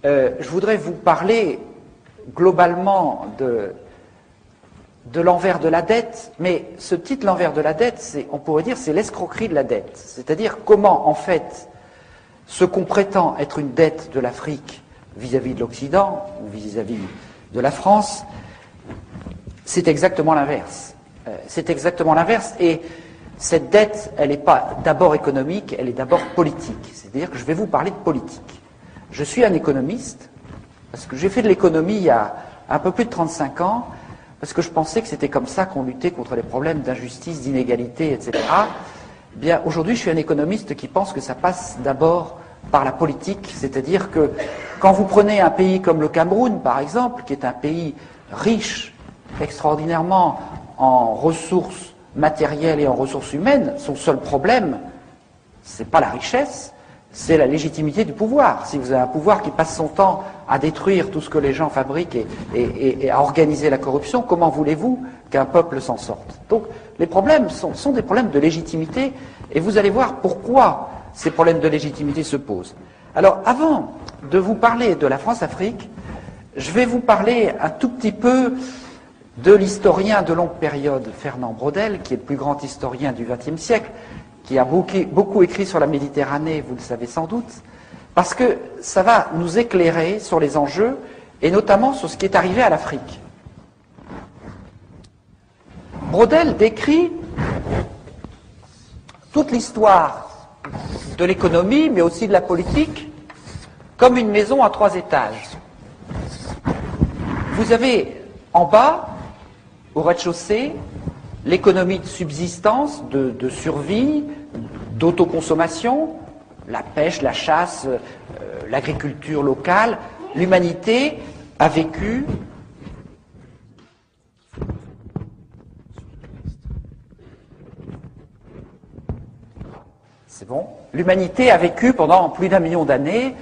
je voudrais vous parler globalement de l'envers de la dette, mais ce titre, l'envers de la dette, on pourrait dire c'est l'escroquerie de la dette. C'est-à-dire comment, en fait, ce qu'on prétend être une dette de l'Afrique vis-à-vis de l'Occident, ou vis-à-vis de la France, c'est exactement l'inverse. C'est exactement l'inverse, et cette dette, elle n'est pas d'abord économique, elle est d'abord politique. C'est-à-dire que je vais vous parler de politique. Je suis un économiste, parce que j'ai fait de l'économie il y a un peu plus de 35 ans, parce que je pensais que c'était comme ça qu'on luttait contre les problèmes d'injustice, d'inégalité, etc. Eh bien, aujourd'hui, je suis un économiste qui pense que ça passe d'abord par la politique, c'est-à-dire que quand vous prenez un pays comme le Cameroun, par exemple, qui est un pays riche, extraordinairement en ressources matérielles et en ressources humaines, son seul problème, c'est pas la richesse, c'est la légitimité du pouvoir. Si vous avez un pouvoir qui passe son temps à détruire tout ce que les gens fabriquent et à organiser la corruption, comment voulez-vous qu'un peuple s'en sorte? Donc les problèmes sont des problèmes de légitimité, et vous allez voir pourquoi ces problèmes de légitimité se posent. Alors avant de vous parler de la France-Afrique, je vais vous parler un tout petit peu de l'historien de longue période Fernand Braudel, qui est le plus grand historien du XXe siècle, qui a beaucoup écrit sur la Méditerranée, vous le savez sans doute, parce que ça va nous éclairer sur les enjeux, et notamment sur ce qui est arrivé à l'Afrique. Braudel décrit toute l'histoire de l'économie, mais aussi de la politique, comme une maison à 3 étages. Vous avez en bas, au rez-de-chaussée, l'économie de subsistance, de survie, d'autoconsommation, la pêche, la chasse, l'agriculture locale. L'humanité a vécu l'humanité a vécu pendant plus d'1 million d'années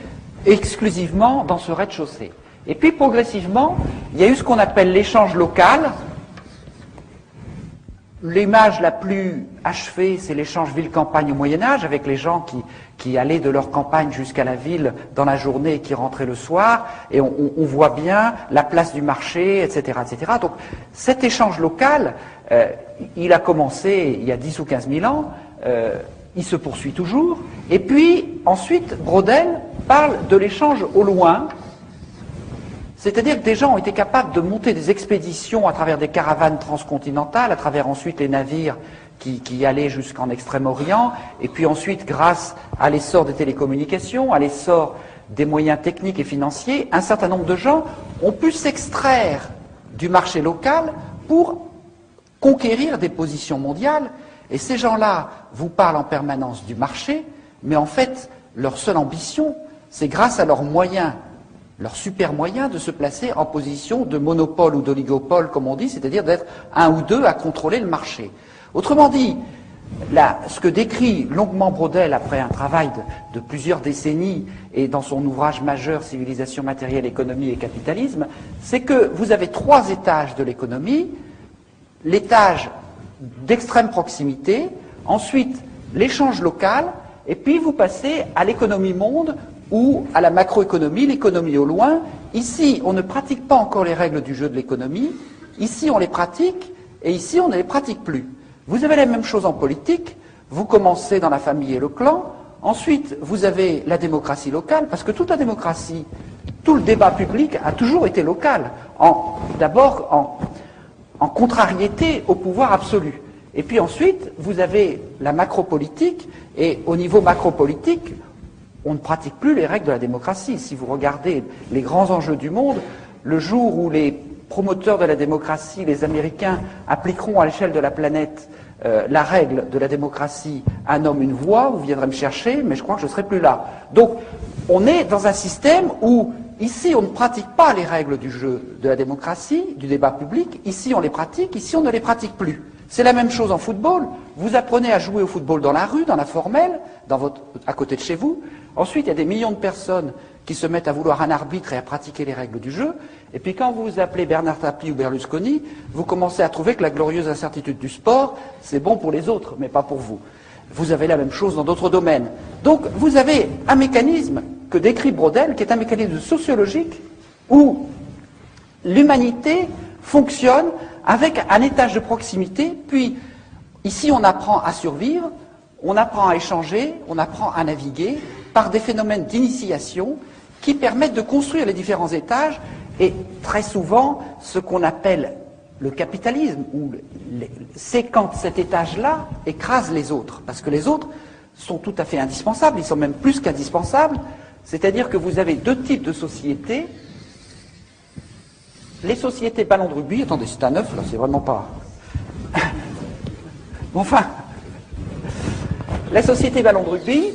exclusivement dans ce rez-de-chaussée. Et puis progressivement, il y a eu ce qu'on appelle l'échange local. L'image la plus achevée, c'est l'échange ville-campagne au Moyen-Âge, avec les gens qui allaient de leur campagne jusqu'à la ville dans la journée et qui rentraient le soir, et on voit bien la place du marché, etc., etc. Donc cet échange local, il a commencé il y a 10 ou 15 000 ans, il se poursuit toujours, et puis ensuite Braudel parle de l'échange au loin. C'est-à-dire que des gens ont été capables de monter des expéditions à travers des caravanes transcontinentales, à travers ensuite les navires qui allaient jusqu'en Extrême-Orient, et puis ensuite, grâce à l'essor des télécommunications, à l'essor des moyens techniques et financiers, un certain nombre de gens ont pu s'extraire du marché local pour conquérir des positions mondiales, et ces gens-là vous parlent en permanence du marché, mais en fait, leur seule ambition, c'est grâce à leurs moyens, leur super moyen de se placer en position de monopole ou d'oligopole, comme on dit, c'est-à-dire d'être un ou deux à contrôler le marché. Autrement dit, ce que décrit longuement Braudel après un travail de plusieurs décennies et dans son ouvrage majeur Civilisation matérielle, économie et capitalisme, c'est que vous avez 3 étages de l'économie, l'étage d'extrême proximité, ensuite l'échange local, et puis vous passez à l'économie monde ou à la macroéconomie, l'économie au loin. Ici, on ne pratique pas encore les règles du jeu de l'économie. Ici, on les pratique, et ici, on ne les pratique plus. Vous avez la même chose en politique. Vous commencez dans la famille et le clan. Ensuite, vous avez la démocratie locale, parce que toute la démocratie, tout le débat public a toujours été local. D'abord en contrariété au pouvoir absolu. Et puis ensuite, vous avez la macropolitique, et au niveau macropolitique, on ne pratique plus les règles de la démocratie. Si vous regardez les grands enjeux du monde, le jour où les promoteurs de la démocratie, les Américains, appliqueront à l'échelle de la planète la règle de la démocratie, un homme, une voix, vous viendrez me chercher, mais je crois que je ne serai plus là. Donc, on est dans un système où, ici, on ne pratique pas les règles du jeu de la démocratie, du débat public. Ici, on les pratique, ici, on ne les pratique plus. C'est la même chose en football. Vous apprenez à jouer au football dans la rue, dans la formelle, à côté de chez vous. Ensuite, il y a des millions de personnes qui se mettent à vouloir un arbitre et à pratiquer les règles du jeu. Et puis quand vous vous appelez Bernard Tapie ou Berlusconi, vous commencez à trouver que la glorieuse incertitude du sport, c'est bon pour les autres, mais pas pour vous. Vous avez la même chose dans d'autres domaines. Donc vous avez un mécanisme que décrit Braudel, qui est un mécanisme sociologique où l'humanité fonctionne avec un étage de proximité, puis ici on apprend à survivre, on apprend à échanger, on apprend à naviguer par des phénomènes d'initiation qui permettent de construire les différents étages, et très souvent ce qu'on appelle le capitalisme, c'est quand cet étage-là écrase les autres, parce que les autres sont tout à fait indispensables, ils sont même plus qu'indispensables, c'est-à-dire que vous avez deux types de sociétés. Les sociétés ballon de rugby, attendez, c'est un œuf, là, c'est vraiment pas... Enfin, la société ballon de rugby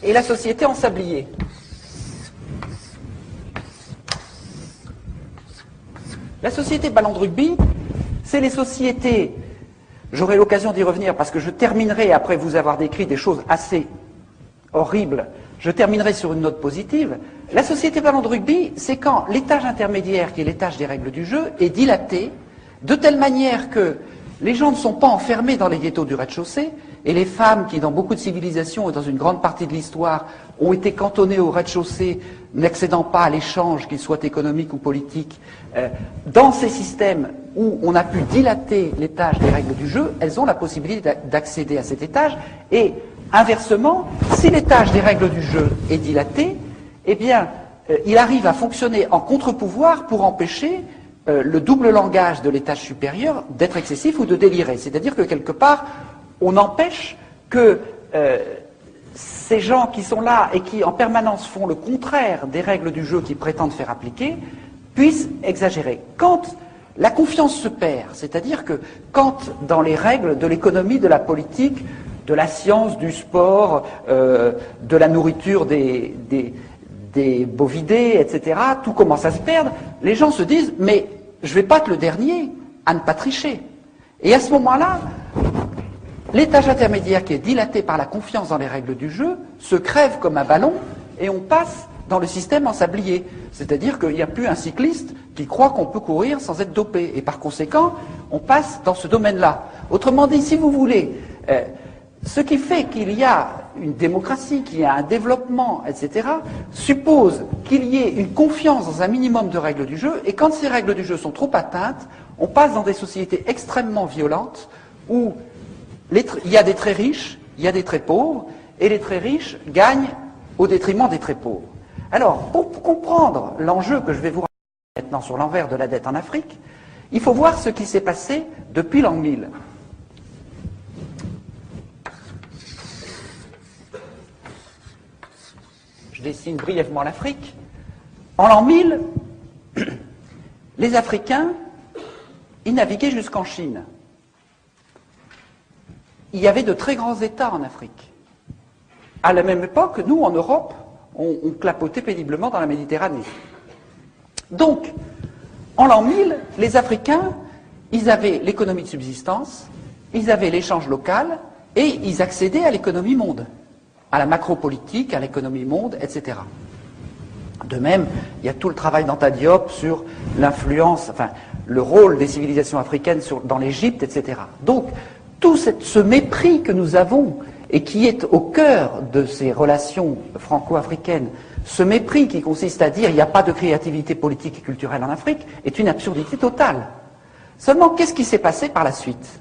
et la société en sablier. La société ballon de rugby, c'est les sociétés, j'aurai l'occasion d'y revenir parce que je terminerai, après vous avoir décrit des choses assez horribles, je terminerai sur une note positive. La société ballon de rugby, c'est quand l'étage intermédiaire, qui est l'étage des règles du jeu, est dilaté, de telle manière que les gens ne sont pas enfermés dans les ghettos du rez-de-chaussée, et les femmes qui, dans beaucoup de civilisations et dans une grande partie de l'histoire, ont été cantonnées au rez-de-chaussée, n'accédant pas à l'échange, qu'il soit économique ou politique, dans ces systèmes où on a pu dilater l'étage des règles du jeu, elles ont la possibilité d'accéder à cet étage, et inversement, si l'étage des règles du jeu est dilaté, eh bien, il arrive à fonctionner en contre-pouvoir pour empêcher le double langage de l'étage supérieur d'être excessif ou de délirer. C'est-à-dire que quelque part, on empêche que ces gens qui sont là et qui en permanence font le contraire des règles du jeu qu'ils prétendent faire appliquer, puissent exagérer. Quand la confiance se perd, c'est-à-dire que quand dans les règles de l'économie, de la politique, de la science, du sport, de la nourriture des bovidés, etc., tout commence à se perdre, les gens se disent « mais je ne vais pas être le dernier à ne pas tricher ». Et à ce moment-là, l'étage intermédiaire qui est dilaté par la confiance dans les règles du jeu se crève comme un ballon et on passe dans le système en sablier. C'est-à-dire qu'il n'y a plus un cycliste qui croit qu'on peut courir sans être dopé. Et par conséquent, on passe dans ce domaine-là. Autrement dit, si vous voulez, ce qui fait qu'il y a une démocratie, qu'il y a un développement, etc., suppose qu'il y ait une confiance dans un minimum de règles du jeu, et quand ces règles du jeu sont trop atteintes, on passe dans des sociétés extrêmement violentes où il y a des très riches, il y a des très pauvres, et les très riches gagnent au détriment des très pauvres. Alors, pour comprendre l'enjeu que je vais vous raconter maintenant sur l'envers de la dette en Afrique, il faut voir ce qui s'est passé depuis l'an 1000. Je dessine brièvement l'Afrique. En l'an 1000, les Africains, ils naviguaient jusqu'en Chine. Il y avait de très grands États en Afrique. À la même époque, nous, en Europe, on clapotait péniblement dans la Méditerranée. Donc, en l'an 1000, les Africains, ils avaient l'économie de subsistance, ils avaient l'échange local, et ils accédaient à l'économie monde, à la macropolitique, à l'économie monde, etc. De même, il y a tout le travail d'Anta Diop sur l'influence, enfin, le rôle des civilisations africaines dans l'Égypte, etc. Donc, tout ce mépris que nous avons et qui est au cœur de ces relations franco-africaines, ce mépris qui consiste à dire il n'y a pas de créativité politique et culturelle en Afrique, est une absurdité totale. Seulement, qu'est-ce qui s'est passé par la suite?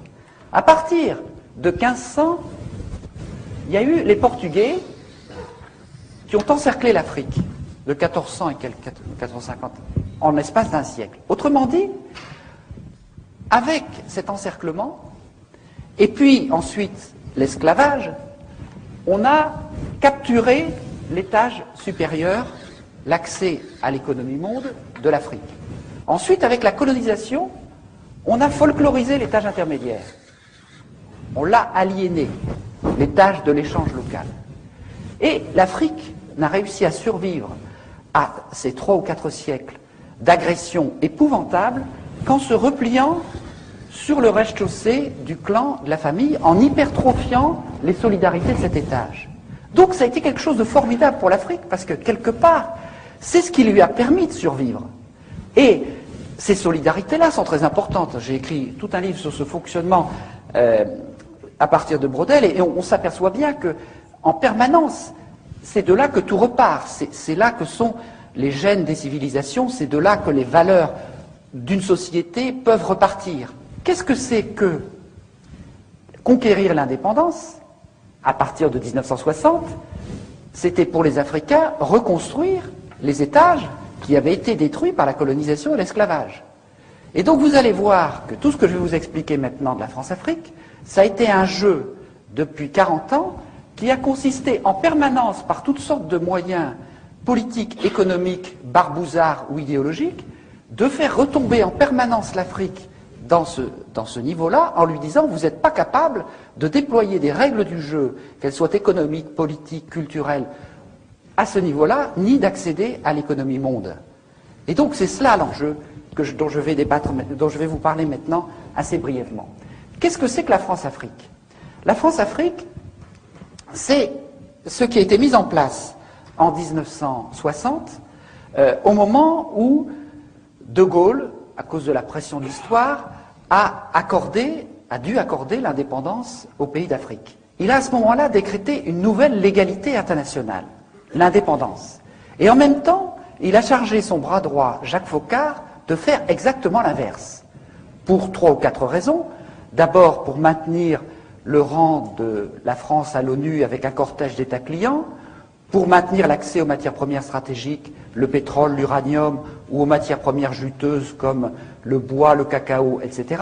À partir de 1500, il y a eu les Portugais qui ont encerclé l'Afrique de 1400 et quelques, 1450, en l'espace d'un siècle. Autrement dit, avec cet encerclement, et puis ensuite l'esclavage, on a capturé l'étage supérieur, l'accès à l'économie monde de l'Afrique. Ensuite, avec la colonisation, on a folklorisé l'étage intermédiaire. On l'a aliéné, l'étage de l'échange local. Et l'Afrique n'a réussi à survivre à ces 3 ou 4 siècles d'agressions épouvantables qu'en se repliant sur le rez-de-chaussée du clan, de la famille, en hypertrophiant les solidarités de cet étage. Donc ça a été quelque chose de formidable pour l'Afrique, parce que quelque part, c'est ce qui lui a permis de survivre. Et ces solidarités-là sont très importantes. J'ai écrit tout un livre sur ce fonctionnement à partir de Braudel, et on s'aperçoit bien que, en permanence, c'est de là que tout repart, c'est là que sont les gènes des civilisations, c'est de là que les valeurs d'une société peuvent repartir. Qu'est-ce que c'est que conquérir l'indépendance à partir de 1960? C'était pour les Africains reconstruire les étages qui avaient été détruits par la colonisation et l'esclavage. Et donc vous allez voir que tout ce que je vais vous expliquer maintenant de la France-Afrique, ça a été un jeu depuis 40 ans qui a consisté en permanence, par toutes sortes de moyens politiques, économiques, barbouzards ou idéologiques, de faire retomber en permanence l'Afrique dans ce niveau-là, en lui disant vous n'êtes pas capable de déployer des règles du jeu, qu'elles soient économiques, politiques, culturelles, à ce niveau-là, ni d'accéder à l'économie monde. Et donc c'est cela l'enjeu dont je vais vous parler maintenant assez brièvement. Qu'est-ce que c'est que la France-Afrique? La France-Afrique, c'est ce qui a été mis en place en 1960, au moment où De Gaulle, à cause de la pression de l'histoire, a dû accorder l'indépendance aux pays d'Afrique. Il a à ce moment-là décrété une nouvelle légalité internationale, l'indépendance. Et en même temps, il a chargé son bras droit, Jacques Foccart, de faire exactement l'inverse. Pour 3 ou 4 raisons. D'abord, pour maintenir le rang de la France à l'ONU avec un cortège d'États clients, pour maintenir l'accès aux matières premières stratégiques, le pétrole, l'uranium, ou aux matières premières juteuses comme le bois, le cacao, etc.,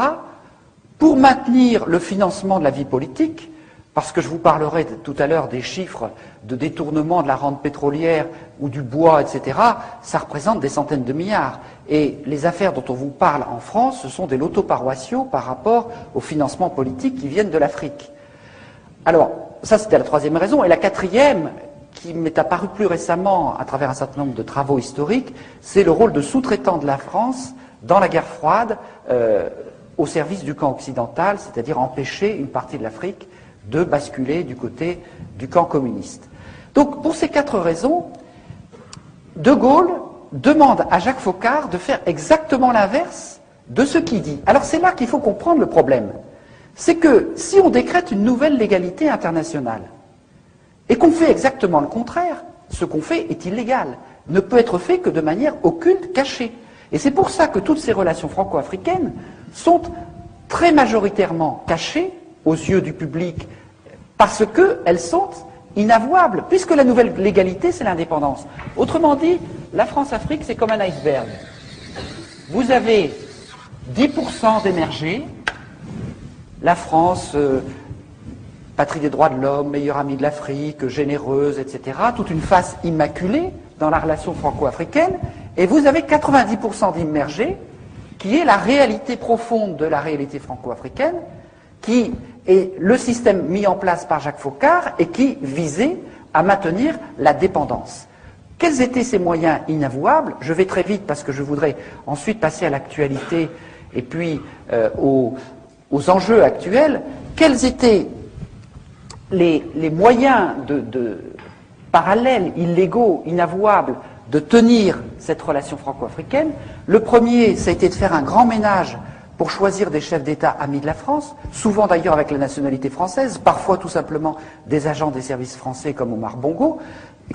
pour maintenir le financement de la vie politique, parce que je vous parlerai tout à l'heure des chiffres de détournement de la rente pétrolière ou du bois, etc., ça représente des centaines de milliards. Et les affaires dont on vous parle en France, ce sont des lotos paroissiaux par rapport aux financements politiques qui viennent de l'Afrique. Alors, ça c'était la troisième raison. Et la quatrième, qui m'est apparue plus récemment à travers un certain nombre de travaux historiques, c'est le rôle de sous-traitant de la France dans la guerre froide au service du camp occidental, c'est-à-dire empêcher une partie de l'Afrique de basculer du côté du camp communiste. Donc, pour ces 4 raisons, De Gaulle demande à Jacques Foccart de faire exactement l'inverse de ce qu'il dit. Alors, c'est là qu'il faut comprendre le problème. C'est que si on décrète une nouvelle légalité internationale et qu'on fait exactement le contraire, ce qu'on fait est illégal, ne peut être fait que de manière occulte, cachée. Et c'est pour ça que toutes ces relations franco-africaines sont très majoritairement cachées aux yeux du public, parce qu'elles sont inavouables, puisque la nouvelle légalité, c'est l'indépendance. Autrement dit, la France-Afrique, c'est comme un iceberg. Vous avez 10% d'émergés, la France, patrie des droits de l'homme, meilleure amie de l'Afrique, généreuse, etc., toute une face immaculée dans la relation franco-africaine, et vous avez 90% d'immergés, qui est la réalité profonde de la réalité franco-africaine, qui est le système mis en place par Jacques Foccart et qui visait à maintenir la dépendance. Quels étaient ces moyens inavouables? Je vais très vite parce que je voudrais ensuite passer à l'actualité et puis aux enjeux actuels. Quels étaient les moyens parallèles, illégaux, inavouables de tenir cette relation franco-africaine? Le premier, ça a été de faire un grand ménage pour choisir des chefs d'État amis de la France, souvent d'ailleurs avec la nationalité française, parfois tout simplement des agents des services français comme Omar Bongo,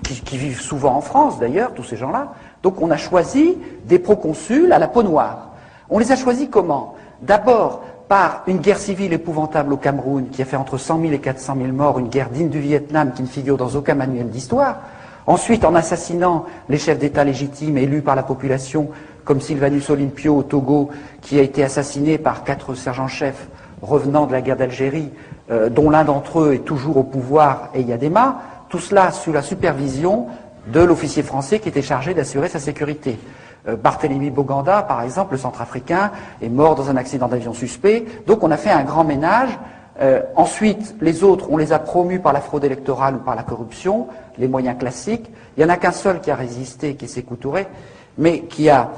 qui vivent souvent en France d'ailleurs, tous ces gens-là. Donc on a choisi des proconsuls à la peau noire. On les a choisis comment? D'abord par une guerre civile épouvantable au Cameroun, qui a fait entre 100 000 et 400 000 morts, une guerre digne du Vietnam qui ne figure dans aucun manuel d'histoire. Ensuite, en assassinant les chefs d'État légitimes élus par la population, comme Sylvanus Olympio au Togo, qui a été assassiné par 4 sergents-chefs revenant de la guerre d'Algérie, dont l'un d'entre eux est toujours au pouvoir, et Yadema, tout cela sous la supervision de l'officier français qui était chargé d'assurer sa sécurité. Barthélemy Boganda, par exemple, le centrafricain, est mort dans un accident d'avion suspect, donc on a fait un grand ménage. Ensuite, les autres, on les a promus par la fraude électorale ou par la corruption, les moyens classiques. Il n'y en a qu'un seul qui a résisté, qui est Sékou Touré, mais qui a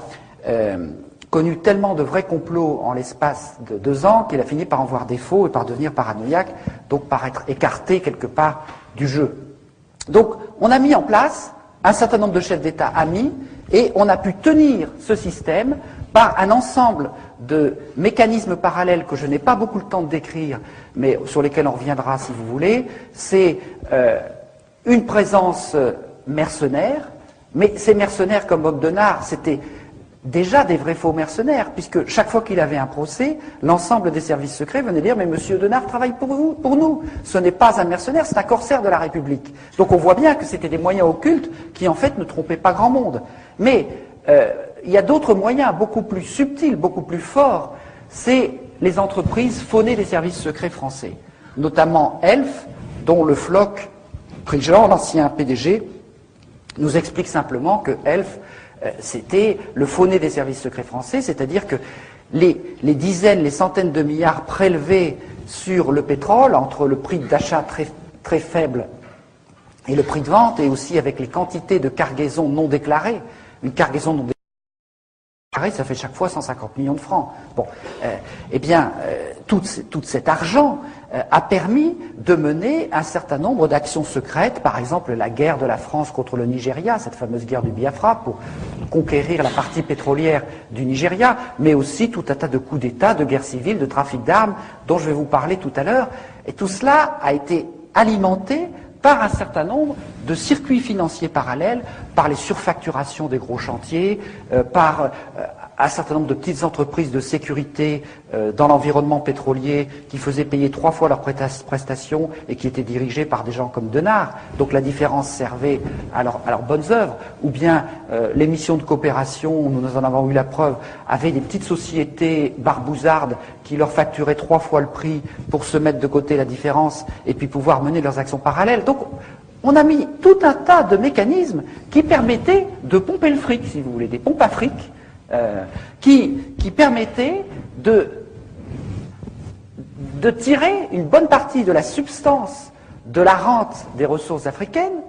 connu tellement de vrais complots en l'espace de 2 ans qu'il a fini par en voir défaut et par devenir paranoïaque, donc par être écarté quelque part du jeu. Donc, on a mis en place un certain nombre de chefs d'État amis et on a pu tenir ce système par un ensemble de mécanismes parallèles que je n'ai pas beaucoup le temps de décrire, mais sur lesquels on reviendra si vous voulez. C'est une présence mercenaire, mais ces mercenaires comme Audenard, c'était déjà des vrais faux mercenaires, puisque chaque fois qu'il avait un procès, l'ensemble des services secrets venait dire « Mais monsieur Audenard travaille pour vous, pour nous. Ce n'est pas un mercenaire, c'est un corsaire de la République. » Donc on voit bien que c'était des moyens occultes qui en fait ne trompaient pas grand monde. Mais il y a d'autres moyens beaucoup plus subtils, beaucoup plus forts. C'est les entreprises faunées des services secrets français, notamment Elf, dont le Floch Prigent, l'ancien PDG, nous explique simplement que Elf, c'était le faux nez des services secrets français, c'est-à-dire que les dizaines, les centaines de milliards prélevés sur le pétrole, entre le prix d'achat très, très faible et le prix de vente, et aussi avec les quantités de cargaisons non déclarées, une cargaison non déclarée, ça fait chaque fois 150 millions de francs. Bon, tout cet argent a permis de mener un certain nombre d'actions secrètes, par exemple la guerre de la France contre le Nigeria, cette fameuse guerre du Biafra pour conquérir la partie pétrolière du Nigeria, mais aussi tout un tas de coups d'État, de guerres civiles, de trafic d'armes, dont je vais vous parler tout à l'heure. Et tout cela a été alimenté par un certain nombre de circuits financiers parallèles, par les surfacturations des gros chantiers, par un certain nombre de petites entreprises de sécurité dans l'environnement pétrolier qui faisaient payer 3 fois leurs prestations et qui étaient dirigées par des gens comme Denard. Donc la différence servait à leurs bonnes œuvres. Ou bien les missions de coopération, nous en avons eu la preuve, avaient des petites sociétés barbouzardes qui leur facturaient 3 fois le prix pour se mettre de côté la différence et puis pouvoir mener leurs actions parallèles. Donc on a mis tout un tas de mécanismes qui permettaient de pomper le fric, si vous voulez, des pompes à fric, qui permettaient de tirer une bonne partie de la substance de la rente des ressources africaines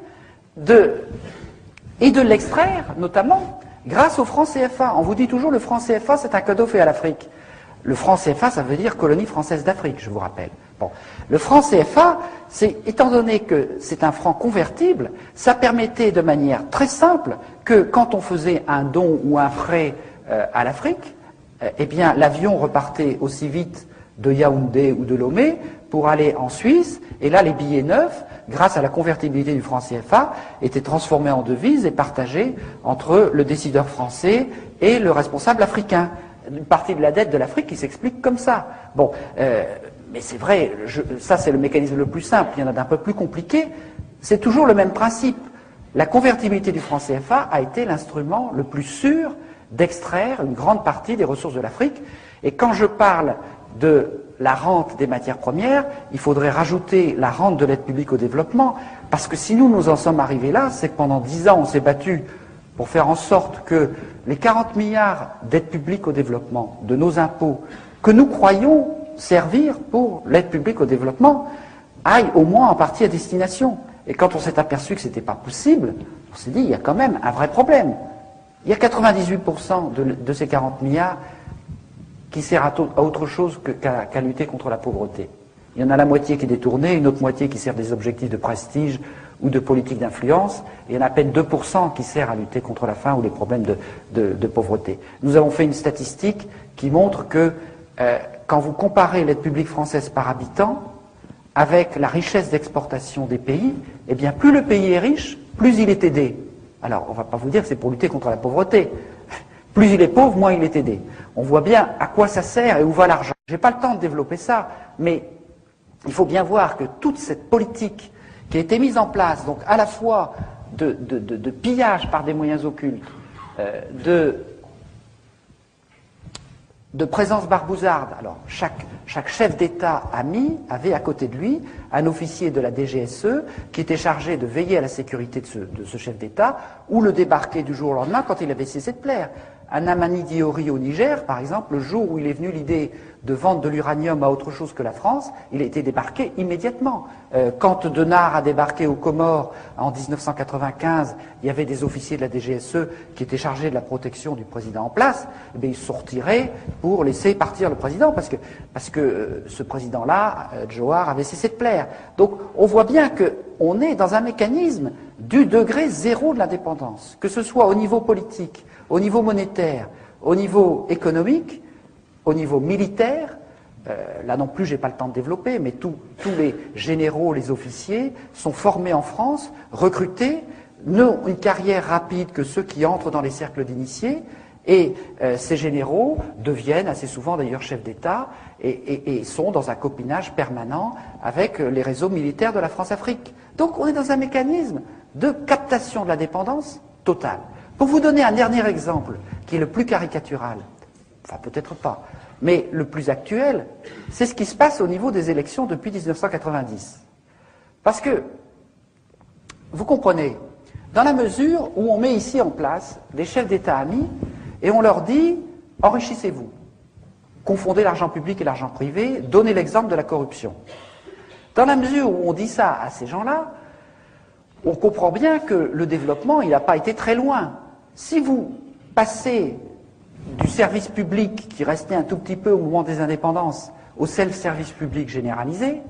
et de l'extraire, notamment, grâce au franc CFA. On vous dit toujours le franc CFA, c'est un cadeau fait à l'Afrique. Le franc CFA, ça veut dire colonie française d'Afrique, je vous rappelle. Bon. Le franc CFA, étant donné que c'est un franc convertible, ça permettait de manière très simple que quand on faisait un don ou un prêt à l'Afrique, eh bien l'avion repartait aussi vite de Yaoundé ou de Lomé pour aller en Suisse, et là les billets neufs, grâce à la convertibilité du franc CFA, étaient transformés en devises et partagés entre le décideur français et le responsable africain. Une partie de la dette de l'Afrique qui s'explique comme ça. Bon, mais c'est vrai, ça c'est le mécanisme le plus simple, il y en a d'un peu plus compliqué, c'est toujours le même principe. La convertibilité du franc CFA a été l'instrument le plus sûr d'extraire une grande partie des ressources de l'Afrique. Et quand je parle de la rente des matières premières, il faudrait rajouter la rente de l'aide publique au développement, parce que si nous en sommes arrivés là, c'est que pendant 10 ans on s'est battu pour faire en sorte que les 40 milliards d'aide publique au développement, de nos impôts, que nous croyons servir pour l'aide publique au développement, aillent au moins en partie à destination. Et quand on s'est aperçu que ce n'était pas possible, on s'est dit, il y a quand même un vrai problème. Il y a 98% de ces 40 milliards qui sert à autre chose qu'à lutter contre la pauvreté. Il y en a la moitié qui est détournée, une autre moitié qui sert des objectifs de prestige ou de politique d'influence, et il y en a à peine 2% qui sert à lutter contre la faim ou les problèmes de pauvreté. Nous avons fait une statistique qui montre que quand vous comparez l'aide publique française par habitant avec la richesse d'exportation des pays, eh bien plus le pays est riche, plus il est aidé. Alors, on ne va pas vous dire que c'est pour lutter contre la pauvreté. Plus il est pauvre, moins il est aidé. On voit bien à quoi ça sert et où va l'argent. Je n'ai pas le temps de développer ça, mais il faut bien voir que toute cette politique qui a été mise en place, donc à la fois de pillage par des moyens occultes, de présence barbouzarde. Alors, chaque chef d'État avait à côté de lui un officier de la DGSE qui était chargé de veiller à la sécurité de ce chef d'État ou le débarquer du jour au lendemain quand il avait cessé de plaire. Un Amani Diori au Niger, par exemple, le jour où il est venu l'idée de vendre de l'uranium à autre chose que la France, il a été débarqué immédiatement. Quand Denard a débarqué aux Comores en 1995, il y avait des officiers de la DGSE qui étaient chargés de la protection du président en place. Eh bien, ils se sont retirés pour laisser partir le président, parce que ce président-là, Johar, avait cessé de plaire. Donc, on voit bien qu'on est dans un mécanisme du degré zéro de l'indépendance, que ce soit au niveau politique, au niveau monétaire, Au niveau économique, au niveau militaire, là non plus, je n'ai pas le temps de développer, mais tous les généraux, les officiers sont formés en France, recrutés, n'ont une carrière rapide que ceux qui entrent dans les cercles d'initiés, et ces généraux deviennent assez souvent d'ailleurs chefs d'État et sont dans un copinage permanent avec les réseaux militaires de la France-Afrique. Donc on est dans un mécanisme de captation de la dépendance totale. Pour vous donner un dernier exemple, qui est le plus caricatural, enfin peut-être pas, mais le plus actuel, c'est ce qui se passe au niveau des élections depuis 1990. Parce que, vous comprenez, dans la mesure où on met ici en place des chefs d'État amis, et on leur dit, enrichissez-vous, confondez l'argent public et l'argent privé, donnez l'exemple de la corruption. Dans la mesure où on dit ça à ces gens-là, on comprend bien que le développement, il n'a pas été très loin. Si vous passez du service public qui restait un tout petit peu au moment des indépendances au self-service public généralisé,